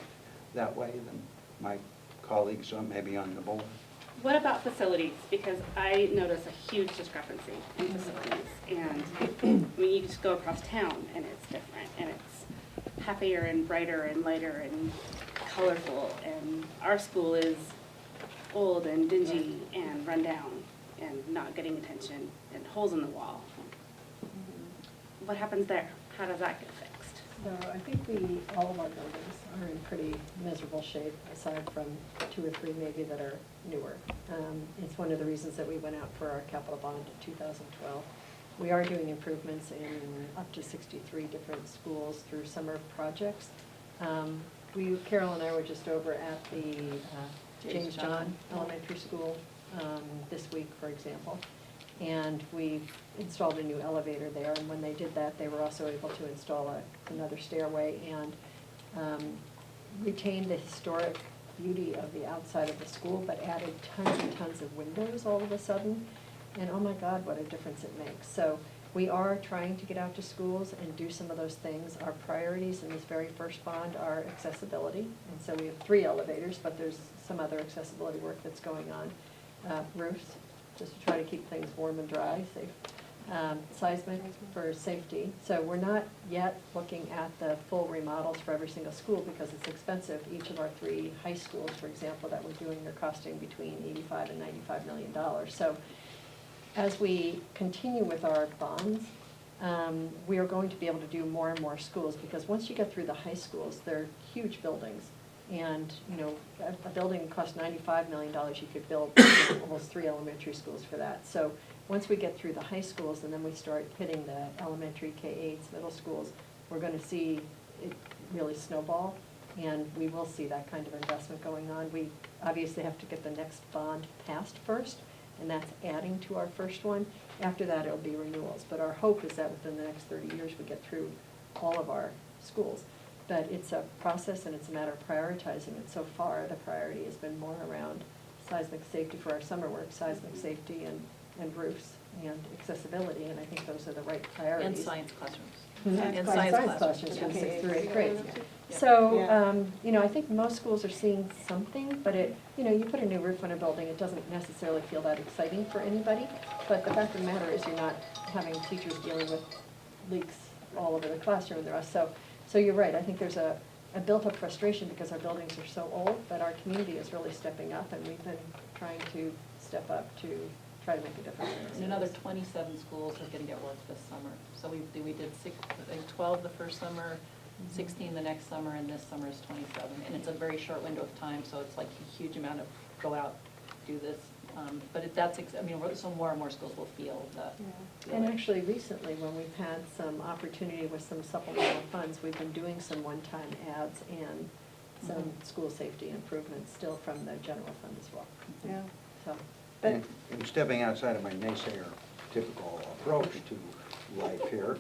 that way than my colleagues maybe on the board. What about facilities? Because I notice a huge discrepancy in facilities. And I mean, you just go across town and it's different. And it's happier and brighter and lighter and colorful. And our school is old and dingy and run down and not getting attention and holes in the wall. What happens there? How does that get fixed? So I think all of our buildings are in pretty miserable shape, aside from 2 or 3 maybe that are newer. It's one of the reasons that we went out for our capital bond in 2012. We are doing improvements in up to 63 different schools through summer projects. Carole and I were just over at the James John Elementary School this week, for example. And we installed a new elevator there, and when they did that, they were also able to install another stairway and retain the historic beauty of the outside of the school, but added tons and tons of windows all of a sudden. And oh my God, what a difference it makes. So we are trying to get out to schools and do some of those things. Our priorities in this very first bond are accessibility. And so we have 3 elevators, but there's some other accessibility work that's going on. Roofs, just to try to keep things warm and dry, safe. Seismic for safety. So we're not yet looking at the full remodels for every single school because it's expensive. Each of our 3 high schools, for example, that we're doing are costing between $85 and $95 million. So as we continue with our bonds, we are going to be able to do more and more schools, because once you get through the high schools, they're huge buildings. And, you know, a building costs $95 million, you could build almost 3 elementary schools for that. So once we get through the high schools and then we start hitting the elementary K-8s, middle schools, we're going to see it really snowball, and we will see that kind of investment going on. We obviously have to get the next bond passed first, and that's adding to our first one. After that, it'll be renewals. But our hope is that within the next 30 years, we get through all of our schools. But it's a process, and it's a matter of prioritizing it. So far, the priority has been more around seismic safety for our summer work, seismic safety and roofs and accessibility, and I think those are the right priorities. And science classrooms. And science classrooms from 6th through 8th grades. So, you know, I think most schools are seeing something, but you know, you put a new roof on a building, it doesn't necessarily feel that exciting for anybody. But the fact of the matter is you're not having teachers dealing with leaks all over the classroom and the rest. So you're right, I think there's a built-up frustration because our buildings are so old, but our community is really stepping up, and we've been trying to step up to try to make a difference. And another 27 schools are going to get work this summer. So we did 12 the first summer, 16 the next summer, and this summer is 27. And it's a very short window of time, so it's like a huge amount of go out, do this. But I mean, so more and more schools will feel that. Yeah. And actually, recently, when we've had some opportunity with some supplemental funds, we've been doing some one-time ads and some school safety improvements still from the general fund as well. Yeah. So. And stepping outside of my naysayer typical approach to life here,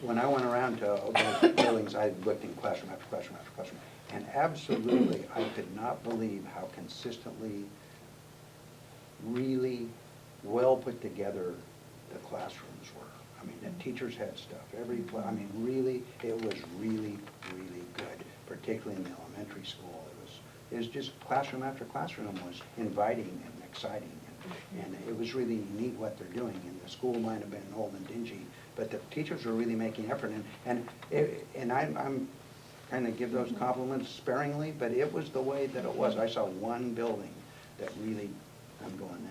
when I went around to those buildings, I looked in classroom after classroom after classroom, and absolutely, I could not believe how consistently, really well put together the classrooms were. I mean, the teachers had stuff. I mean, really, it was really, really good, particularly in the elementary school. It was just classroom after classroom was inviting and exciting, and it was really neat what they're doing. And the school might have been old and dingy, but the teachers were really making effort. And I'm kind of give those compliments sparingly, but it was the way that it was. I saw one building that really, I'm going,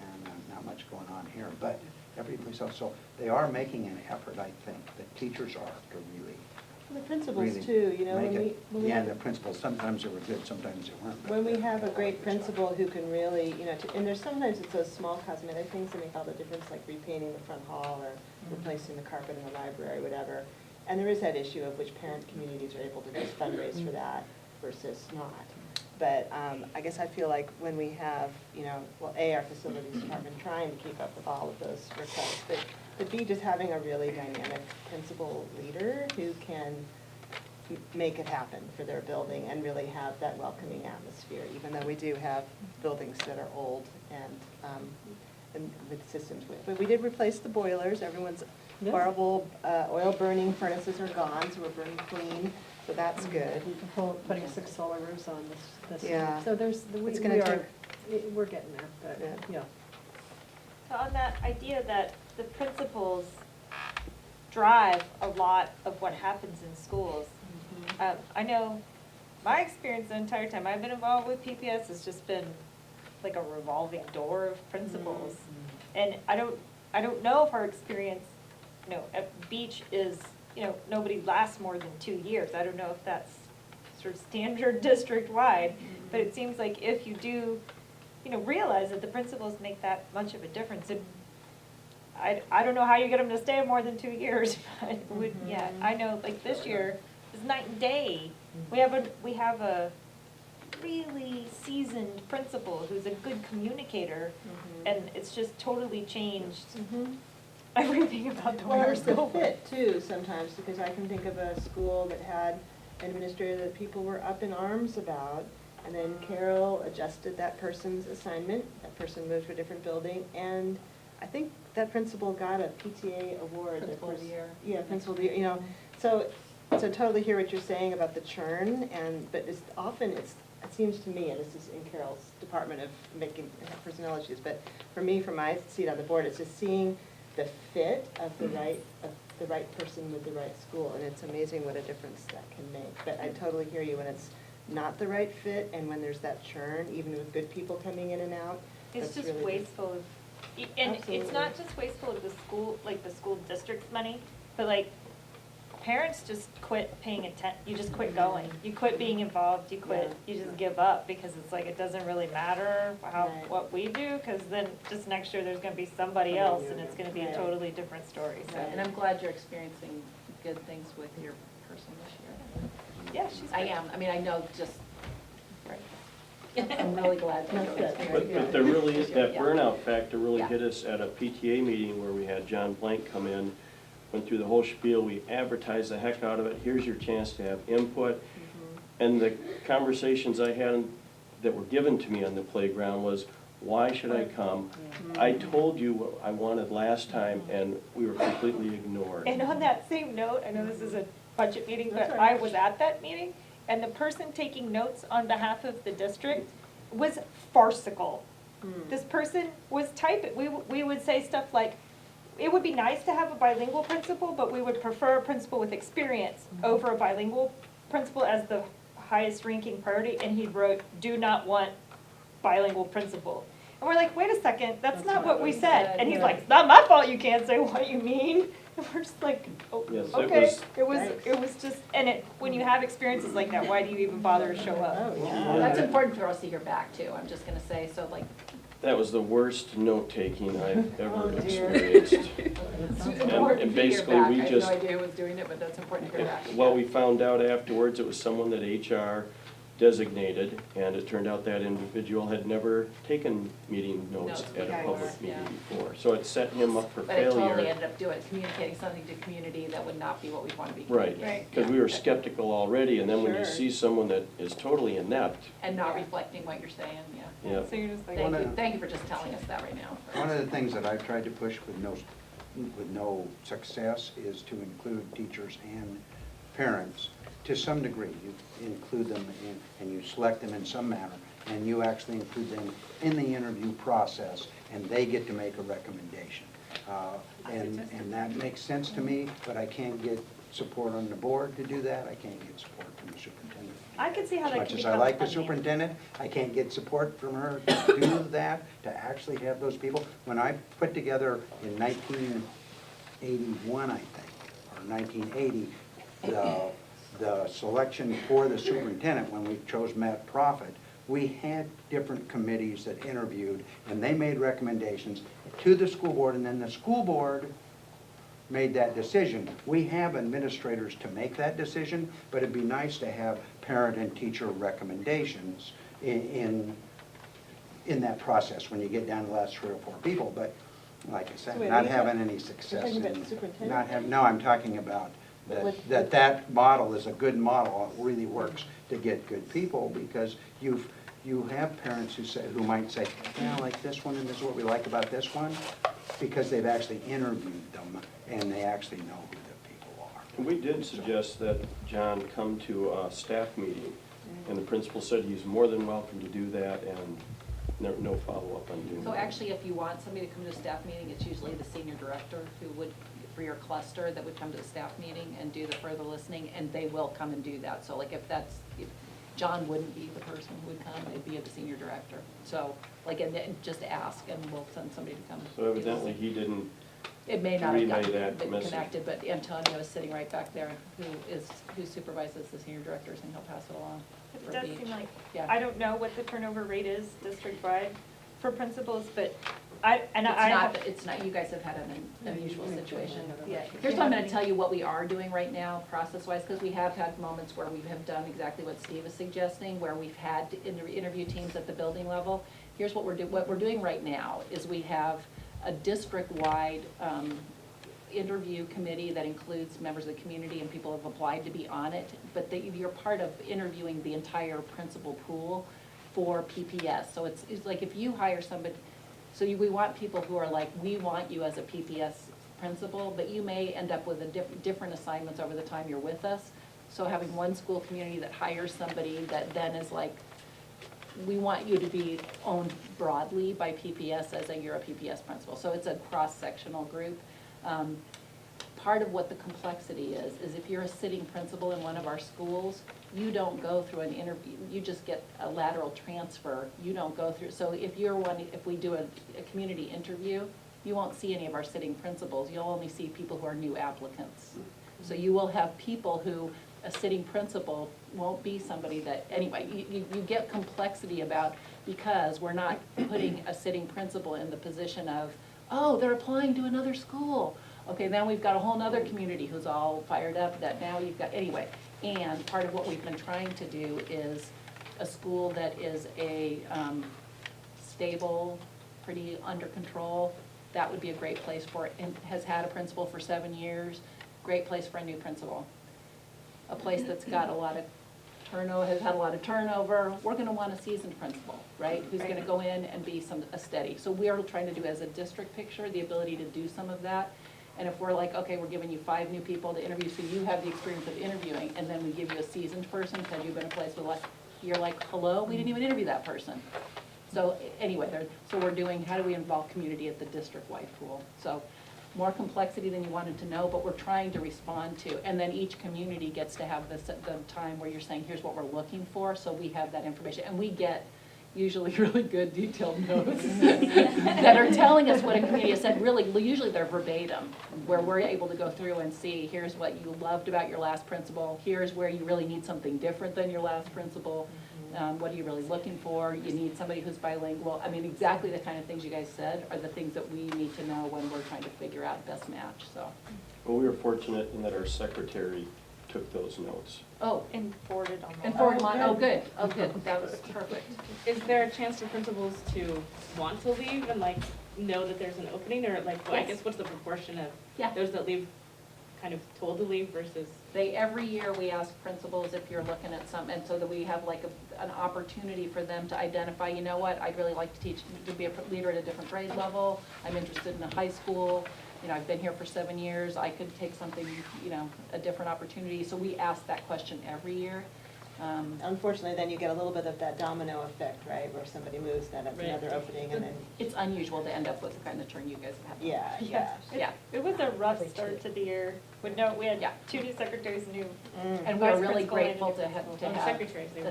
not much going on here, but every place else. So they are making an effort, I think. The teachers are to really. The principals too, you know, and the principals, sometimes they were good, sometimes they weren't. When we have a great principal who can really, you know, and there's sometimes it's those small cosmetic things that make all the difference, like repainting the front hall or replacing the carpet in the library, whatever. And there is that issue of which parent communities are able to just fundraise for that versus not. But I guess I feel like when we have, you know, well, A, our facilities department trying to keep up with all of those requests, but B, just having a really dynamic principal leader who can make it happen for their building and really have that welcoming atmosphere, even though we do have buildings that are old and with systems with. But we did replace the boilers. Everyone's horrible oil burning furnaces are gone, so we're burning clean, so that's good. Putting 6 solar roofs on this. Yeah. So there's, It's gonna we're getting there, but, yeah. So on that idea that the principals drive a lot of what happens in schools, I know my experience the entire time I've been involved with PPS has just been like a revolving door of principals. And I don't know if our experience, at Beach is, nobody lasts more than 2 years. I don't know if that's sort of standard district-wide, but it seems like if you do, realize that the principals make that much of a difference. And I don't know how you get them to stay more than 2 years, but I know like this year is night and day. We have a really seasoned principal who's a good communicator, and it's just totally changed everything about the way Well, our it's the school works. fit too sometimes, because I can think of a school that had an administrator that people were up in arms about, and then Carole adjusted that person's assignment, that person moved to a different building, and I think that principal got a PTA award. Principal of the year. Yeah, principal of the year, so totally hear what you're saying about the churn, but it's often, it seems to me, and this is in Carole's department of making personnel issues, but for me, from my seat on the board, it's just seeing the fit of the right person with the right school, and it's amazing what a difference that can make. But I totally hear you when it's not the right fit, and when there's that churn, even with good people coming in and out. It's that's just really wasteful of, and it's Absolutely. not just wasteful of the school, like the school district's money, but like, parents just quit paying attention, you just quit going. You quit being involved, you just give up, because it's like, it doesn't really matter what we do, because then just next year, there's gonna be somebody else, and it's gonna be a totally different story, so. And I'm glad you're experiencing good things with your person this year. Yeah, she's I great. am, I mean, I know just, I'm really glad that you're experiencing. But there really is, that Yeah. burnout factor really Yeah. hit us at a PTA meeting where we had John Blank come in, went through the whole spiel, we advertised the heck out of it, here's your chance to have input. And the conversations I had that were given to me on the playground was, why should I come? I told you what I wanted last time, and we were completely ignored. And on that same note, I know this is a budget meeting, but That's all right. I was at that meeting, and the person taking notes on behalf of the district was farcical. This person was typing, we would say stuff like, it would be nice to have a bilingual principal, but we would prefer a principal with experience over a bilingual principal as the highest ranking priority, and he wrote, do not want bilingual principal. And we're like, wait a second, that's not what we said. And he's like, it's not my fault you can't say what you mean. And we're just like, oh, Yes, it okay. was- It was just, and when you have experiences like that, why do you even bother to show up? Well, that's important for us to hear back too, I'm just gonna say, so like. That was the worst note-taking I've ever dear. experienced. It's And important to hear basically, back. we I just- had no idea who was doing it, but that's important to hear back. Well, we found out afterwards, it was someone that HR designated, and it turned out that individual had never taken meeting notes Notes at a before, public meeting yeah. before. So it set him up for But it totally failure. ended up communicating something to community that would not be what we want to be Right, communicating. because we were skeptical already, and then when you Sure. see someone that is totally inept, And not reflecting what you're saying, yeah. yeah. So you're just like, Thank you for just telling us that right now. One of the things that I've tried to push with no success is to include teachers and parents to some degree. You include them and you select them in some manner, and you actually include them in the interview process, and they get to make a recommendation. And that makes sense to me, but I can't get support on the board to do that. I can't get support from the superintendent. I could see how that could As much as become I like the unnamed. superintendent, I can't get support from her to do that, to actually have those people. When I put together in 1981, I think, or 1980, the selection for the superintendent, when we chose Matt Prophet, we had different committees that interviewed, and they made recommendations to the school board, and then the school board made that decision. We have administrators to make that decision, but it'd be nice to have parent and teacher recommendations in that process when you get down to the last 3 or 4 people. But like I said, So wait, not are you having any success talking about in the superintendent? no, I'm talking about that model is a good model. It really works to get good people, because you have parents who might say, yeah, I like this one, and this is what we like about this one, because they've actually interviewed them, and they actually know who the people are. And we did suggest that John come to a staff meeting, and the principal said he's more than welcome to do that, and no follow-up on doing that. So actually, if you want somebody to come to a staff meeting, it's usually the senior director who would, for your cluster, that would come to the staff meeting and do the further listening, and they will come and do that. So like if John wouldn't be the person who would come, it'd be the senior director. So like, and then just ask, and we'll send somebody to come. So evidently he didn't It may not have relay gotten that been message. connected, but Antonio is sitting right back there, who supervises the senior directors, and he'll pass it along. It for does each. seem like, Yeah. I don't know what the turnover rate is district-wide for principals, but It's not, you guys have had an unusual situation. Yeah. Here's what I'm gonna tell you what we are doing right now, process-wise, because we have had moments where we have done exactly what Steve is suggesting, where we've had to interview teams at the building level. Here's what we're doing right now, is we have a district-wide, interview committee that includes members of the community and people who have applied to be on it, but you're part of interviewing the entire principal pool for PPS. So it's like if you hire somebody, we want people who are like, we want you as a PPS principal, but you may end up with different assignments over the time you're with us. So having one school community that hires somebody that then is like, we want you to be owned broadly by PPS as you're a PPS principal. So it's a cross-sectional group. Part of what the complexity is if you're a sitting principal in one of our schools, you don't go through an interview, you just get a lateral transfer, you don't go through. So if we do a community interview, you won't see any of our sitting principals, you'll only see people who are new applicants. So you will have people who, a sitting principal won't be somebody that, anyway, you get complexity about, because we're not putting a sitting principal in the position of, oh, they're applying to another school. Okay, then we've got a whole nother community who's all fired up that now you've got, anyway. And part of what we've been trying to do is a school that is a stable, pretty under control. That would be a great place for it, and has had a principal for 7 years. Great place for a new principal. A place that's got a lot of turnover, has had a lot of turnover. We're gonna want a seasoned principal, right? Who's gonna go in and be a steady. So we are trying to do, as a district picture, the ability to do some of that. And if we're like, okay, we're giving you 5 new people to interview, so you have the experience of interviewing, and then we give you a seasoned person, because you've been in a place with you're like, hello, we didn't even interview that person. So anyway, so we're doing, how do we involve community at the district-wide pool? So more complexity than you wanted to know, but we're trying to respond to. And then each community gets to have the time where you're saying, here's what we're looking for, so we have that information. And we get usually really good detailed notes that are telling us what a community has said. Really, usually they're verbatim, where we're able to go through and see, here's what you loved about your last principal, here's where you really need something different than your last principal, what are you really looking for, you need somebody who's bilingual. I mean, exactly the kind of things you guys said are the things that we need to know when we're trying to figure out best match, so. Well, we were fortunate in that our secretary took those notes. Oh. And forwarded on. And forwarded on, oh, good, that was perfect. Is there a chance for principals to want to leave and like know that there's an opening, or like, well, I guess what's the proportion of those that leave kind of told to leave versus? Every year we ask principals if you're looking at some, and so that we have like an opportunity for them to identify, you know what, I'd really like to teach, to be a leader at a different grade level, I'm interested in a high school, you know, I've been here for 7 years, I could take something, you know, a different opportunity. So we ask that question every year. Unfortunately, then you get a little bit of that domino effect, right, where somebody moves, then it's another opening, and then. It's unusual to end up with the kind of turn you guys have. Yeah. It was a rough start to the year. We had 2 new secretaries, new. And we're vice really principal, grateful and to have secretaries, they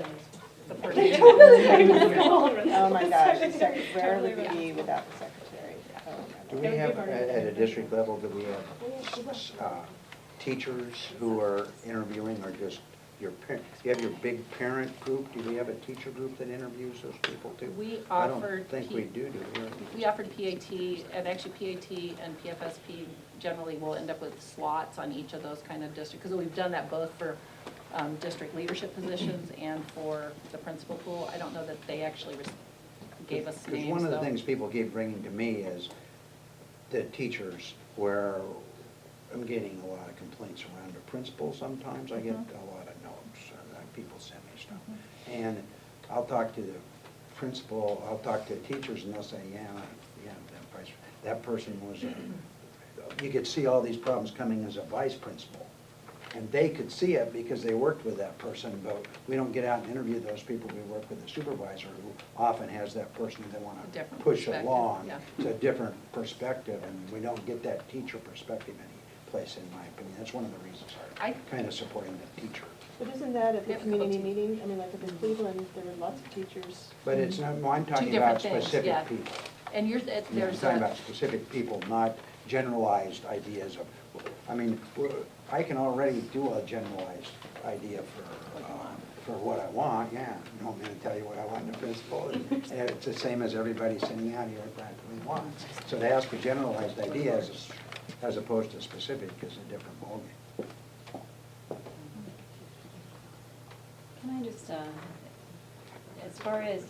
the person. Oh my gosh, where would we be without the secretary? Oh my Do we have, at a district level, do we have teachers who are interviewing, or just your parent? Do you have your big parent group? Do we have a teacher group that interviews those people too? We I offered. don't think we do we? We offered PAT, and actually PAT and PFSP generally will end up with slots on each of those kind of districts, because we've done that both for district leadership positions and for the principal pool. I don't know that they actually gave us names. Because one of the things people keep bringing to me is the teachers, where I'm getting a lot of complaints around the principal sometimes. I get a lot of notes, people send me stuff. And I'll talk to the principal, I'll talk to the teachers, and they'll say, yeah, that person was, you could see all these problems coming as a vice principal. And they could see it because they worked with that person, but we don't get out and interview those people. We work with the supervisor who often has that person they want to push along. Yeah. It's a different perspective, and we don't get that teacher perspective any place, in my opinion. That's one of the reasons I'm kind of supporting the teacher. But isn't that at the community meeting? I mean, like in Cleveland, there were lots of teachers. But it's not, no, I'm Two talking different about things, specific yeah. people. And you're, I'm there's talking a, about specific people, not generalized ideas of, I mean, I can already do a generalized idea for what I want, yeah. You want me to tell you what I want in the principal? And it's the same as everybody sitting out here practically wants. So to ask for generalized ideas as opposed to specific is a different ballgame. Can I just, as far as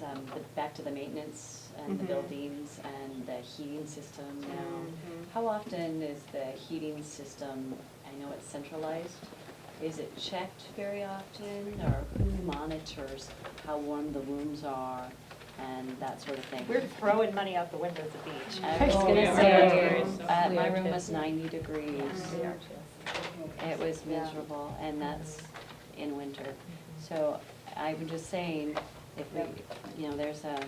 back to the maintenance and the buildings and the heating system now, how often is the heating system, I know it's centralized, is it checked very often, or who monitors how warm the rooms are and that sort of thing? We're throwing money out the windows at the beach. I was gonna say, my room was 90 degrees. It was miserable, and that's in winter. So I'm just saying, if we, there's a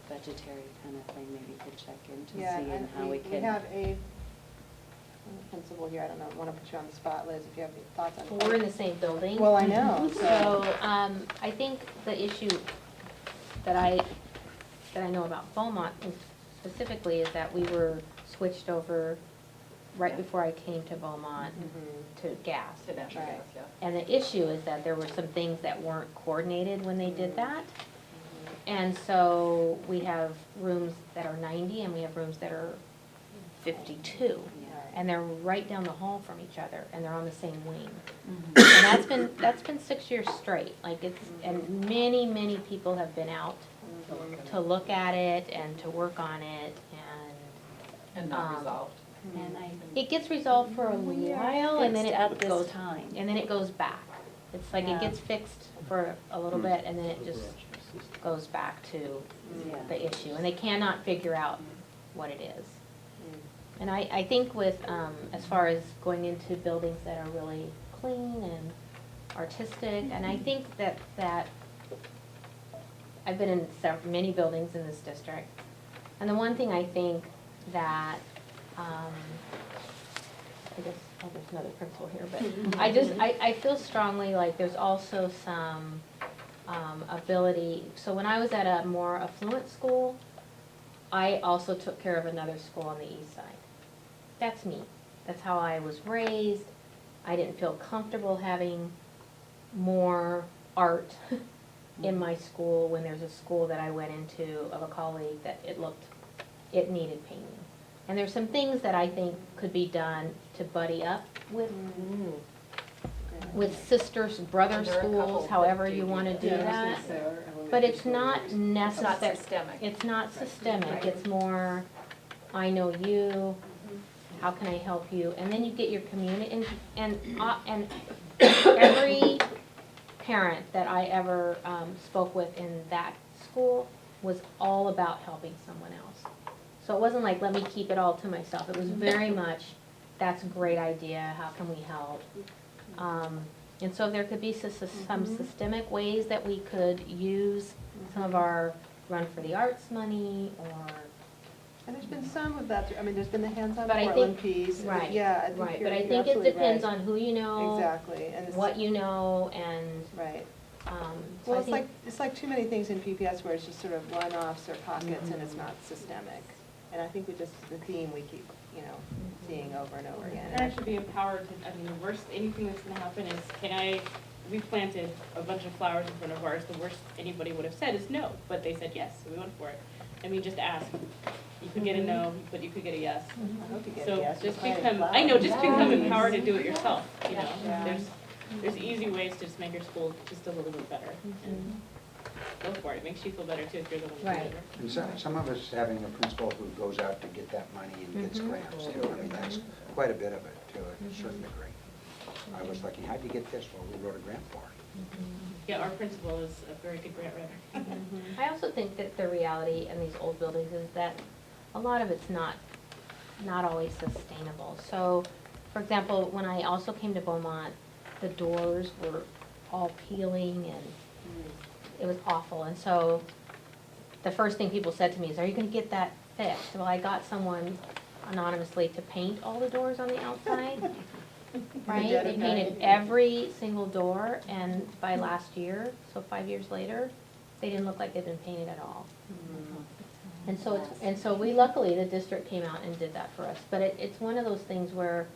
budgetary kind of thing maybe to check into, seeing how we can. We have a principal here, I don't know, want to put you on the spot, Liz, if you have any thoughts on it. Well, we're in the same building. Well, I know, So, I think the issue that I know about Beaumont specifically is that we were switched over right before I came to Beaumont to gas. To natural gas, yeah. And the issue is that there were some things that weren't coordinated when they did that. And so we have rooms that are 90 and we have rooms that are 52. And they're right down the hall from each other, and they're on the same wing. And that's been 6 years straight. Like and many people have been out to look at it and to work on it, And not resolved. And it gets resolved for a while, and then at it this goes time. and then it goes back. It's like it gets fixed for a little bit, and then it just goes back to the issue, and they cannot figure out what it is. And I think with, as far as going into buildings that are really clean and artistic, and I think that I've been in many buildings in this district, and the one thing I think that, I guess, there's another principal here, but I feel strongly like there's also some ability. So when I was at a more affluent school, I also took care of another school on the east side. That's me. That's how I was raised. I didn't feel comfortable having more art in my school when there's a school that I went into of a colleague that it needed painting. And there's some things that I think could be done to buddy up with sisters, brother schools, however you want to do that. But it's not necessary. It's not systemic. It's more, I know you, how can I help you? And then you get your community, and every parent that I ever spoke with in that school was all about helping someone else. So it wasn't like, let me keep it all to myself. It was very much, that's a great idea, how can we help? And so there could be some systemic ways that we could use some of our Run for the Arts money, or. And there's been some of that, I mean, there's been the hands-on But I Portland think- piece. Right, Yeah, I think right, you're but I think it absolutely depends right. on who you know. Exactly. And what you know, and. Right. So Well, I think. it's like too many things in PPS where it's just sort of one-offs or pockets and it's not systemic. And I think the theme we keep, seeing over and over again. Parents should be empowered to, I mean, the worst, anything that's gonna happen is, we planted a bunch of flowers in front of ours, the worst anybody would have said is no, but they said yes, so we went for it. I mean, just ask. You could get a no, but you could get a yes. I hope you get a So yes. just You're planting become, flowers. I know, just become Yes. empowered to do it yourself, Yeah. There's easy ways to just make your school just a little bit better. And go for it. It makes you feel better too if you're the one who Right. did it. And some of us having a principal who goes out to get that money and gets grants, too. I mean, that's quite a bit of it, to a certain degree. I was lucky, how'd you get this? Well, we wrote a grant for it. Yeah, our principal is a very good grant writer. I also think that the reality in these old buildings is that a lot of it's not always sustainable. So, for example, when I also came to Beaumont, the doors were all peeling and it was awful. And so the first thing people said to me is, are you gonna get that fixed? Well, I got someone anonymously to paint all the doors on the outside. Right, they painted every single door, and by last year, so 5 years later, they didn't look like they'd been painted at all. And so we, luckily, the district came out and did that for us. But it's one of those things where,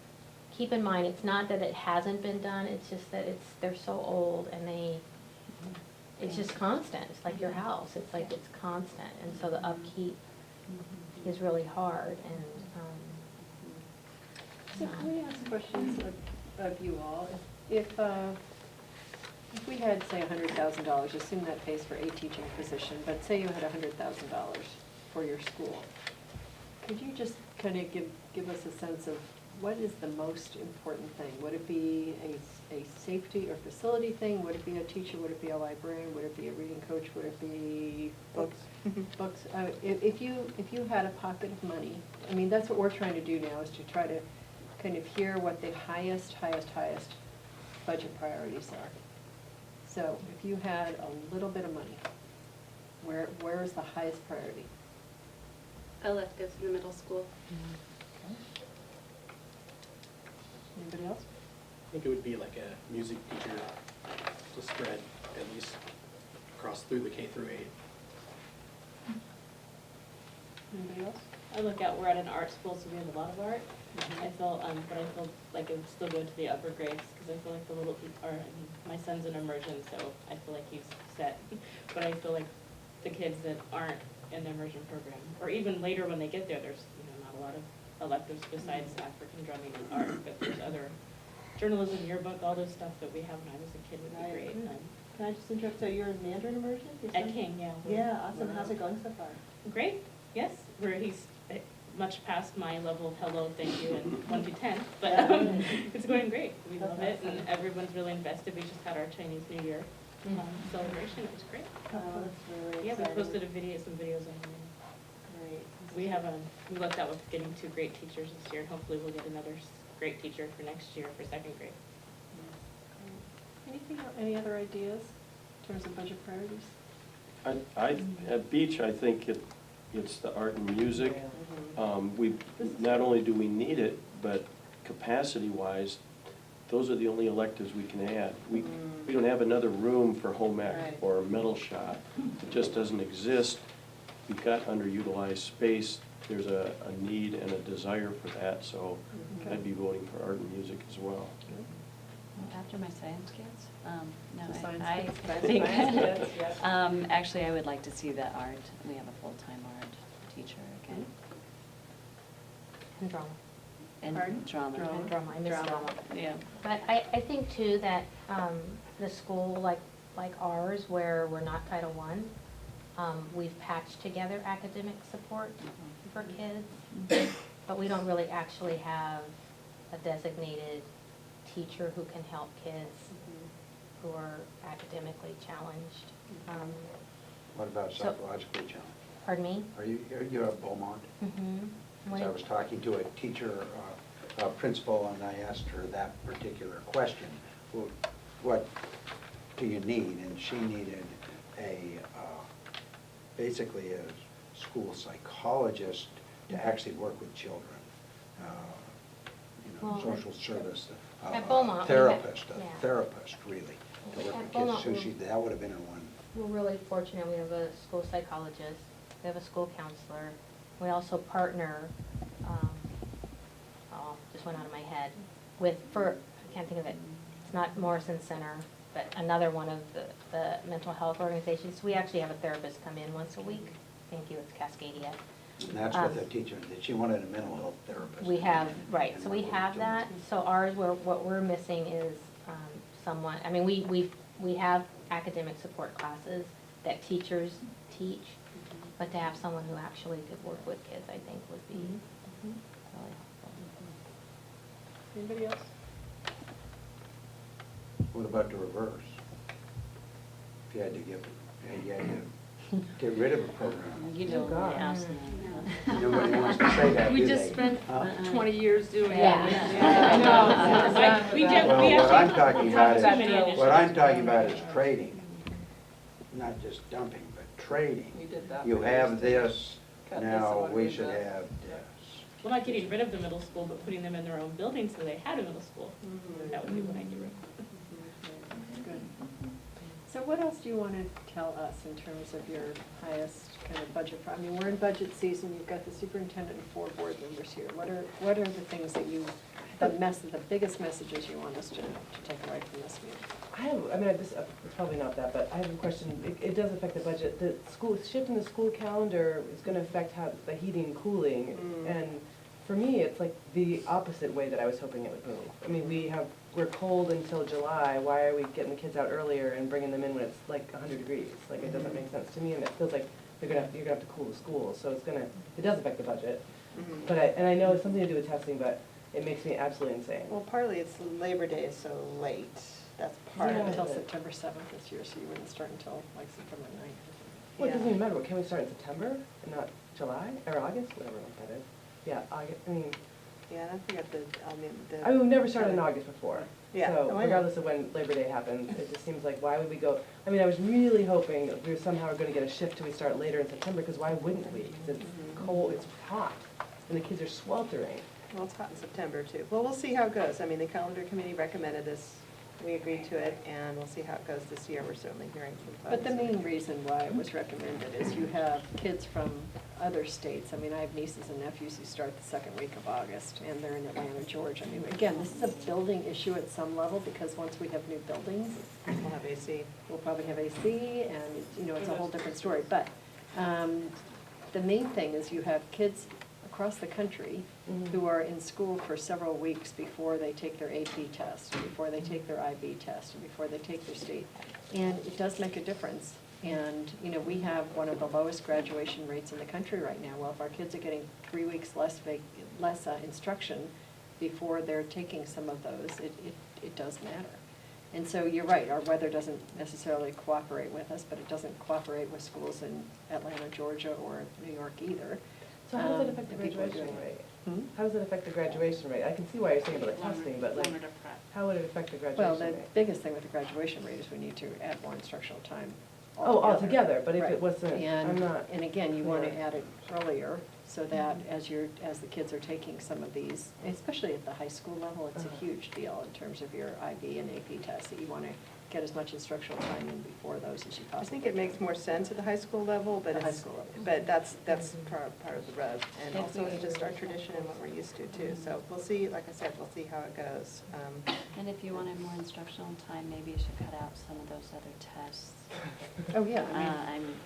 keep in mind, it's not that it hasn't been done, it's just that they're so old and it's just constant. It's like your house, it's like it's constant, and so the upkeep is really hard, and, So can we ask questions of you all? If we had, say, $100,000, assume that pays for a teaching position, but say you had $100,000 for your school, could you just kind of give us a sense of what is the most important thing? Would it be a safety or facility thing? Would it be a teacher? Would it be a librarian? Would it be a reading coach? Would it be books? Books. If you had a pocket of money, I mean, that's what we're trying to do now, is to try to kind of hear what the highest budget priorities are. So if you had a little bit of money, where is the highest priority? Electives in the middle school. Anybody else? I think it would be like a music teacher to spread at least across through the K through 8. Anybody else? I look out, we're at an art school, so we have a lot of art. I feel, but I feel like it would still go to the upper grades, because I feel like the little people are, I mean, my son's in immersion, so I feel like he's set. But I feel like the kids that aren't in the immersion program, or even later when they get there, there's, not a lot of electives besides African drumming and art, but there's other journalism, yearbook, all those stuff that we have when I was a kid would be great. Can I just interrupt, so you're in Mandarin immersion? At King, yeah. Yeah, awesome, how's it going so far? Great, yes, he's much past my level of hello, thank you, and 1 to 10, but it's going great. We love it, and everyone's really invested. We just had our Chinese New Year celebration, it was great. Oh, that's really Yeah, we exciting. posted some videos on there. Great. We lucked out with getting 2 great teachers this year, and hopefully we'll get another great teacher for next year for 2nd grade. Any other ideas in terms of budget priorities? At Beach, I think it's the art and music. Not only do we need it, but capacity-wise, those are the only electives we can add. We don't have another room for home ec or metal shop. It just doesn't exist. We've got underutilized space. There's a need and a desire for that, so I'd be voting for art and music as well. After my science kids? No, The science I kids. think, Science kids, yes. actually, I would like to see the art, we have a full-time art teacher again. And drama. And Pardon? drama. And drama, I miss drama. Yeah. But I think too that the school like ours, where we're not Title I, we've patched together academic support for kids, but we don't really actually have a designated teacher who can help kids who are academically challenged. What about So- psychologically challenged? Pardon me? You're at Beaumont? Mm-hmm. I was talking to a teacher, a principal, and I asked her that particular question. Well, what do you need? And she needed basically a school psychologist to actually work with children. Well, Social service, at Beaumont, we therapist, have- a yeah. therapist, really, to work At with Beaumont, kids. So that would have been her one. We're really fortunate. We have a school psychologist, we have a school counselor. We also partner, just went out of my head, I can't think of it, it's not Morrison Center, but another one of the mental health organizations. We actually have a therapist come in once a week. Thank you, it's Cascadia. And that's what the teacher, that she wanted a mental health therapist. We have, right, And so what we we're have doing. that. So ours, what we're missing is someone, I mean, we have academic support classes, that teachers teach, but to have someone who actually could work with kids, I think would be really helpful. Anybody else? What about the reverse? If you had to get rid of a program. You don't God. ask them. Nobody wants to say that, We do just they? spent Huh? 20 years doing it. Yeah. I know. Like, we did, Well, we what I'm actually talking about talked about many is, what I'm initiatives. talking about is trading, not just dumping, but trading. We did that. You for have years. this, Cut this and now what we did should this. have this. Well, not getting rid of the middle school, but putting them in their own building so they had a middle school. That would be what I do. Good. So what else do you want to tell us in terms of your highest kind of budget? I mean, we're in budget season, you've got the superintendent and 4 board members here. What are the things that the biggest messages you want us to take away from this meeting? It's probably not that, but I have a question. It does affect the budget. The shift in the school calendar is gonna affect how the heating and cooling. And for me, it's like the opposite way that I was hoping it would move. I mean, we're cold until July. Why are we getting the kids out earlier and bringing them in when it's like 100 degrees? Like, it doesn't make sense to me, and it feels like you're gonna have to cool the school. So it does affect the budget. But I know it's something to do with testing, but it makes me absolutely insane. Well, partly it's Labor Day is so late. That's part of it. Until September 7th this year, so you wouldn't start until like September 9th. Well, it doesn't even matter. Can we start in September and not July or August, whatever month that is? Yeah, August. Yeah, and I forget we've never started in August before. Yeah. So Oh, I know. regardless of when Labor Day happens, it just seems like, why would we go? I mean, I was really hoping that we were somehow going to get a shift till we start later in September, because why wouldn't we? 'Cause it's cold, it's hot, and the kids are sweltering. Well, it's hot in September too. Well, we'll see how it goes. I mean, the calendar committee recommended this, we agreed to it, and we'll see how it goes this year. We're certainly hearing from folks. But the main reason why it was recommended is you have kids from other states. I mean, I have nieces and nephews who start the second week of August, and they're in Atlanta, Georgia. I mean, again, this is a building issue at some level, because once we have new buildings, We'll have AC. we'll probably have AC, and, it's a whole different story. But the main thing is you have kids across the country who are in school for several weeks before they take their AP test, before they take their IB test, and before they take their state. And it does make a difference. And, we have one of the lowest graduation rates in the country right now. Well, if our kids are getting 3 weeks less instruction before they're taking some of those, it does matter. And so you're right, our weather doesn't necessarily cooperate with us, but it doesn't cooperate with schools in Atlanta, Georgia, or New York either. So how does it affect the and people are graduation doing it. rate? How does it affect the graduation rate? I can see why you're saying about the testing, but like, how would it affect the graduation Well, rate? the biggest thing with the graduation rate is we need to add more instructional time. Oh, altogether, but if Right. it wasn't, I'm not. And again, you want to Yeah. add it earlier, so that as the kids are taking some of these, especially at the high school level, it's a huge deal in terms of your IB and AP tests, that you want to get as much instructional time in before those as you I possibly think it makes more sense at the high school level, but The high it's, school level. but that's part of the rub. And If also we it's just our agree. tradition and what we're used to too. So we'll see, like I said, we'll see how it goes. And if you wanted more instructional time, maybe you should cut out some of those other tests. Oh, yeah.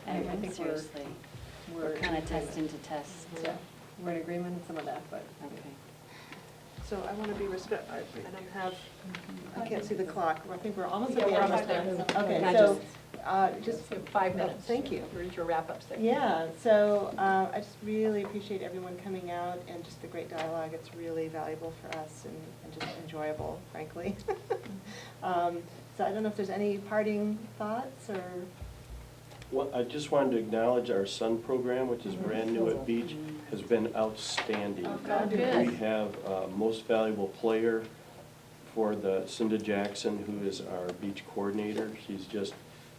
I think we're- seriously, we're we're kind in of agreement. testing to test. Yeah, we're in agreement on some of that, but. Okay. So I want to be respectful. I don't have, I can't see the clock. I think we're almost Yeah, at the we're end. almost there. Okay, Not so, just- just. 5 minutes. Thank you. We're into a wrap-up section. Yeah, so I just really appreciate everyone coming out and just the great dialogue. It's really valuable for us and just enjoyable, frankly. So I don't know if there's any parting thoughts or? Well, I just wanted to acknowledge our Sun program, which is brand new at Beach, has been outstanding. Good. We have most valuable player for the Cinda Jackson, who is our beach coordinator. She's just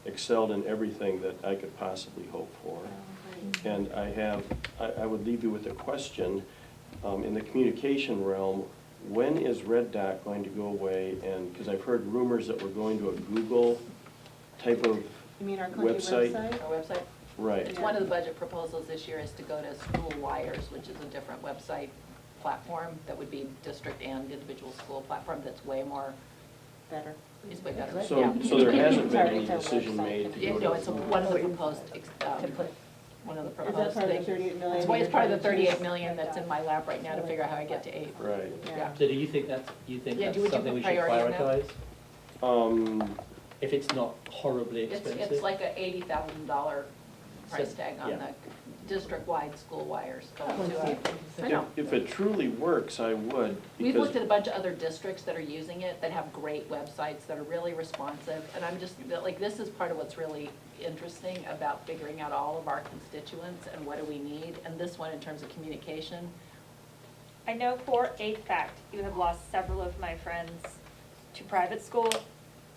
excelled in everything that I could possibly hope for. And I would leave you with a question. In the communication realm, when is Red Dot going to go away? And, because I've heard rumors that we're going to a Google type of You mean our company website? Our website? Right. It's one of the budget proposals this year is to go to School Wires, which is a different website platform that would be district and individual school platform that's way more. Better. Is way better. So, Yeah. so there hasn't been any decision made to Yeah, go no, to it's Google? one of the proposed, one of the Is proposed that part of the things. 38 million? It's part of the 38 million that's in my lab right now to figure out how I get to 8. Right. Yeah. So do you think Yeah, that's would you something we should put priority on prioritize? if it's not horribly It's, expensive. it's like a $80,000 price tag on yeah. the district-wide school wires. I If know. if it truly works, I would. We've because- looked at a bunch of other districts that are using it, that have great websites, that are really responsive, and I'm just, like, this is part of what's really interesting about figuring out all of our constituents and what do we need, and this one in terms of communication. I know for a fact, you have lost several of my friends to private school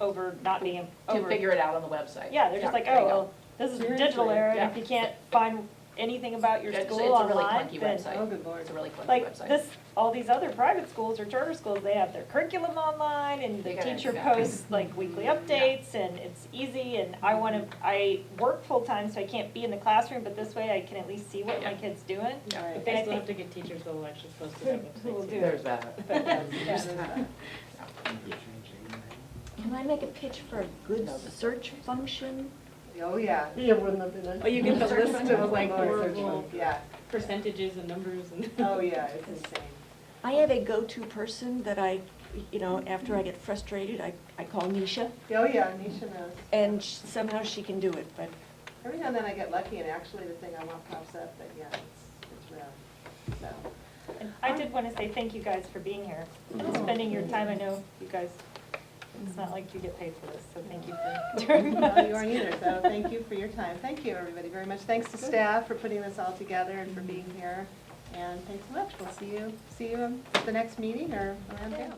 over not being, To over. figure it out on the website. Yeah, they're just like, there you oh, go. well, this is a Seriously, digital era, and yeah. if you can't find anything about your It's school a really online, clunky then. website. Oh, good Lord. It's a really clunky Like website. this, all these other private schools or charter schools, they have their curriculum online and the They got it, teacher yeah. posts like weekly updates and it's easy and I work full-time so I can't be in the classroom, but this way I can at least see what my kid's doing. Right. But And they I still have think to get teachers that will actually post to that website. we'll too. do There's it. that. But that's- yeah. Can I make a pitch for a good search function? Oh, yeah. Yeah, wouldn't have been. Oh, you get the list of like Lord, horrible Yeah. percentages and numbers and. Oh, yeah, it's insane. I have a go-to person that I, after I get frustrated, I call Nisha, Oh, yeah, Nisha knows. and somehow she can do it, but Every now and then I get lucky and actually the thing I want pops up, but yeah, it's rare, so. And I did want to say thank you guys for being here, and spending your time. I know you guys, it's not like you get paid for this, so thank you for doing No, that. you aren't either, so thank you for your time. Thank you, everybody, very much. Thanks to staff for putting this all together and for being here. And thanks so much. We'll see you at the next meeting or around town.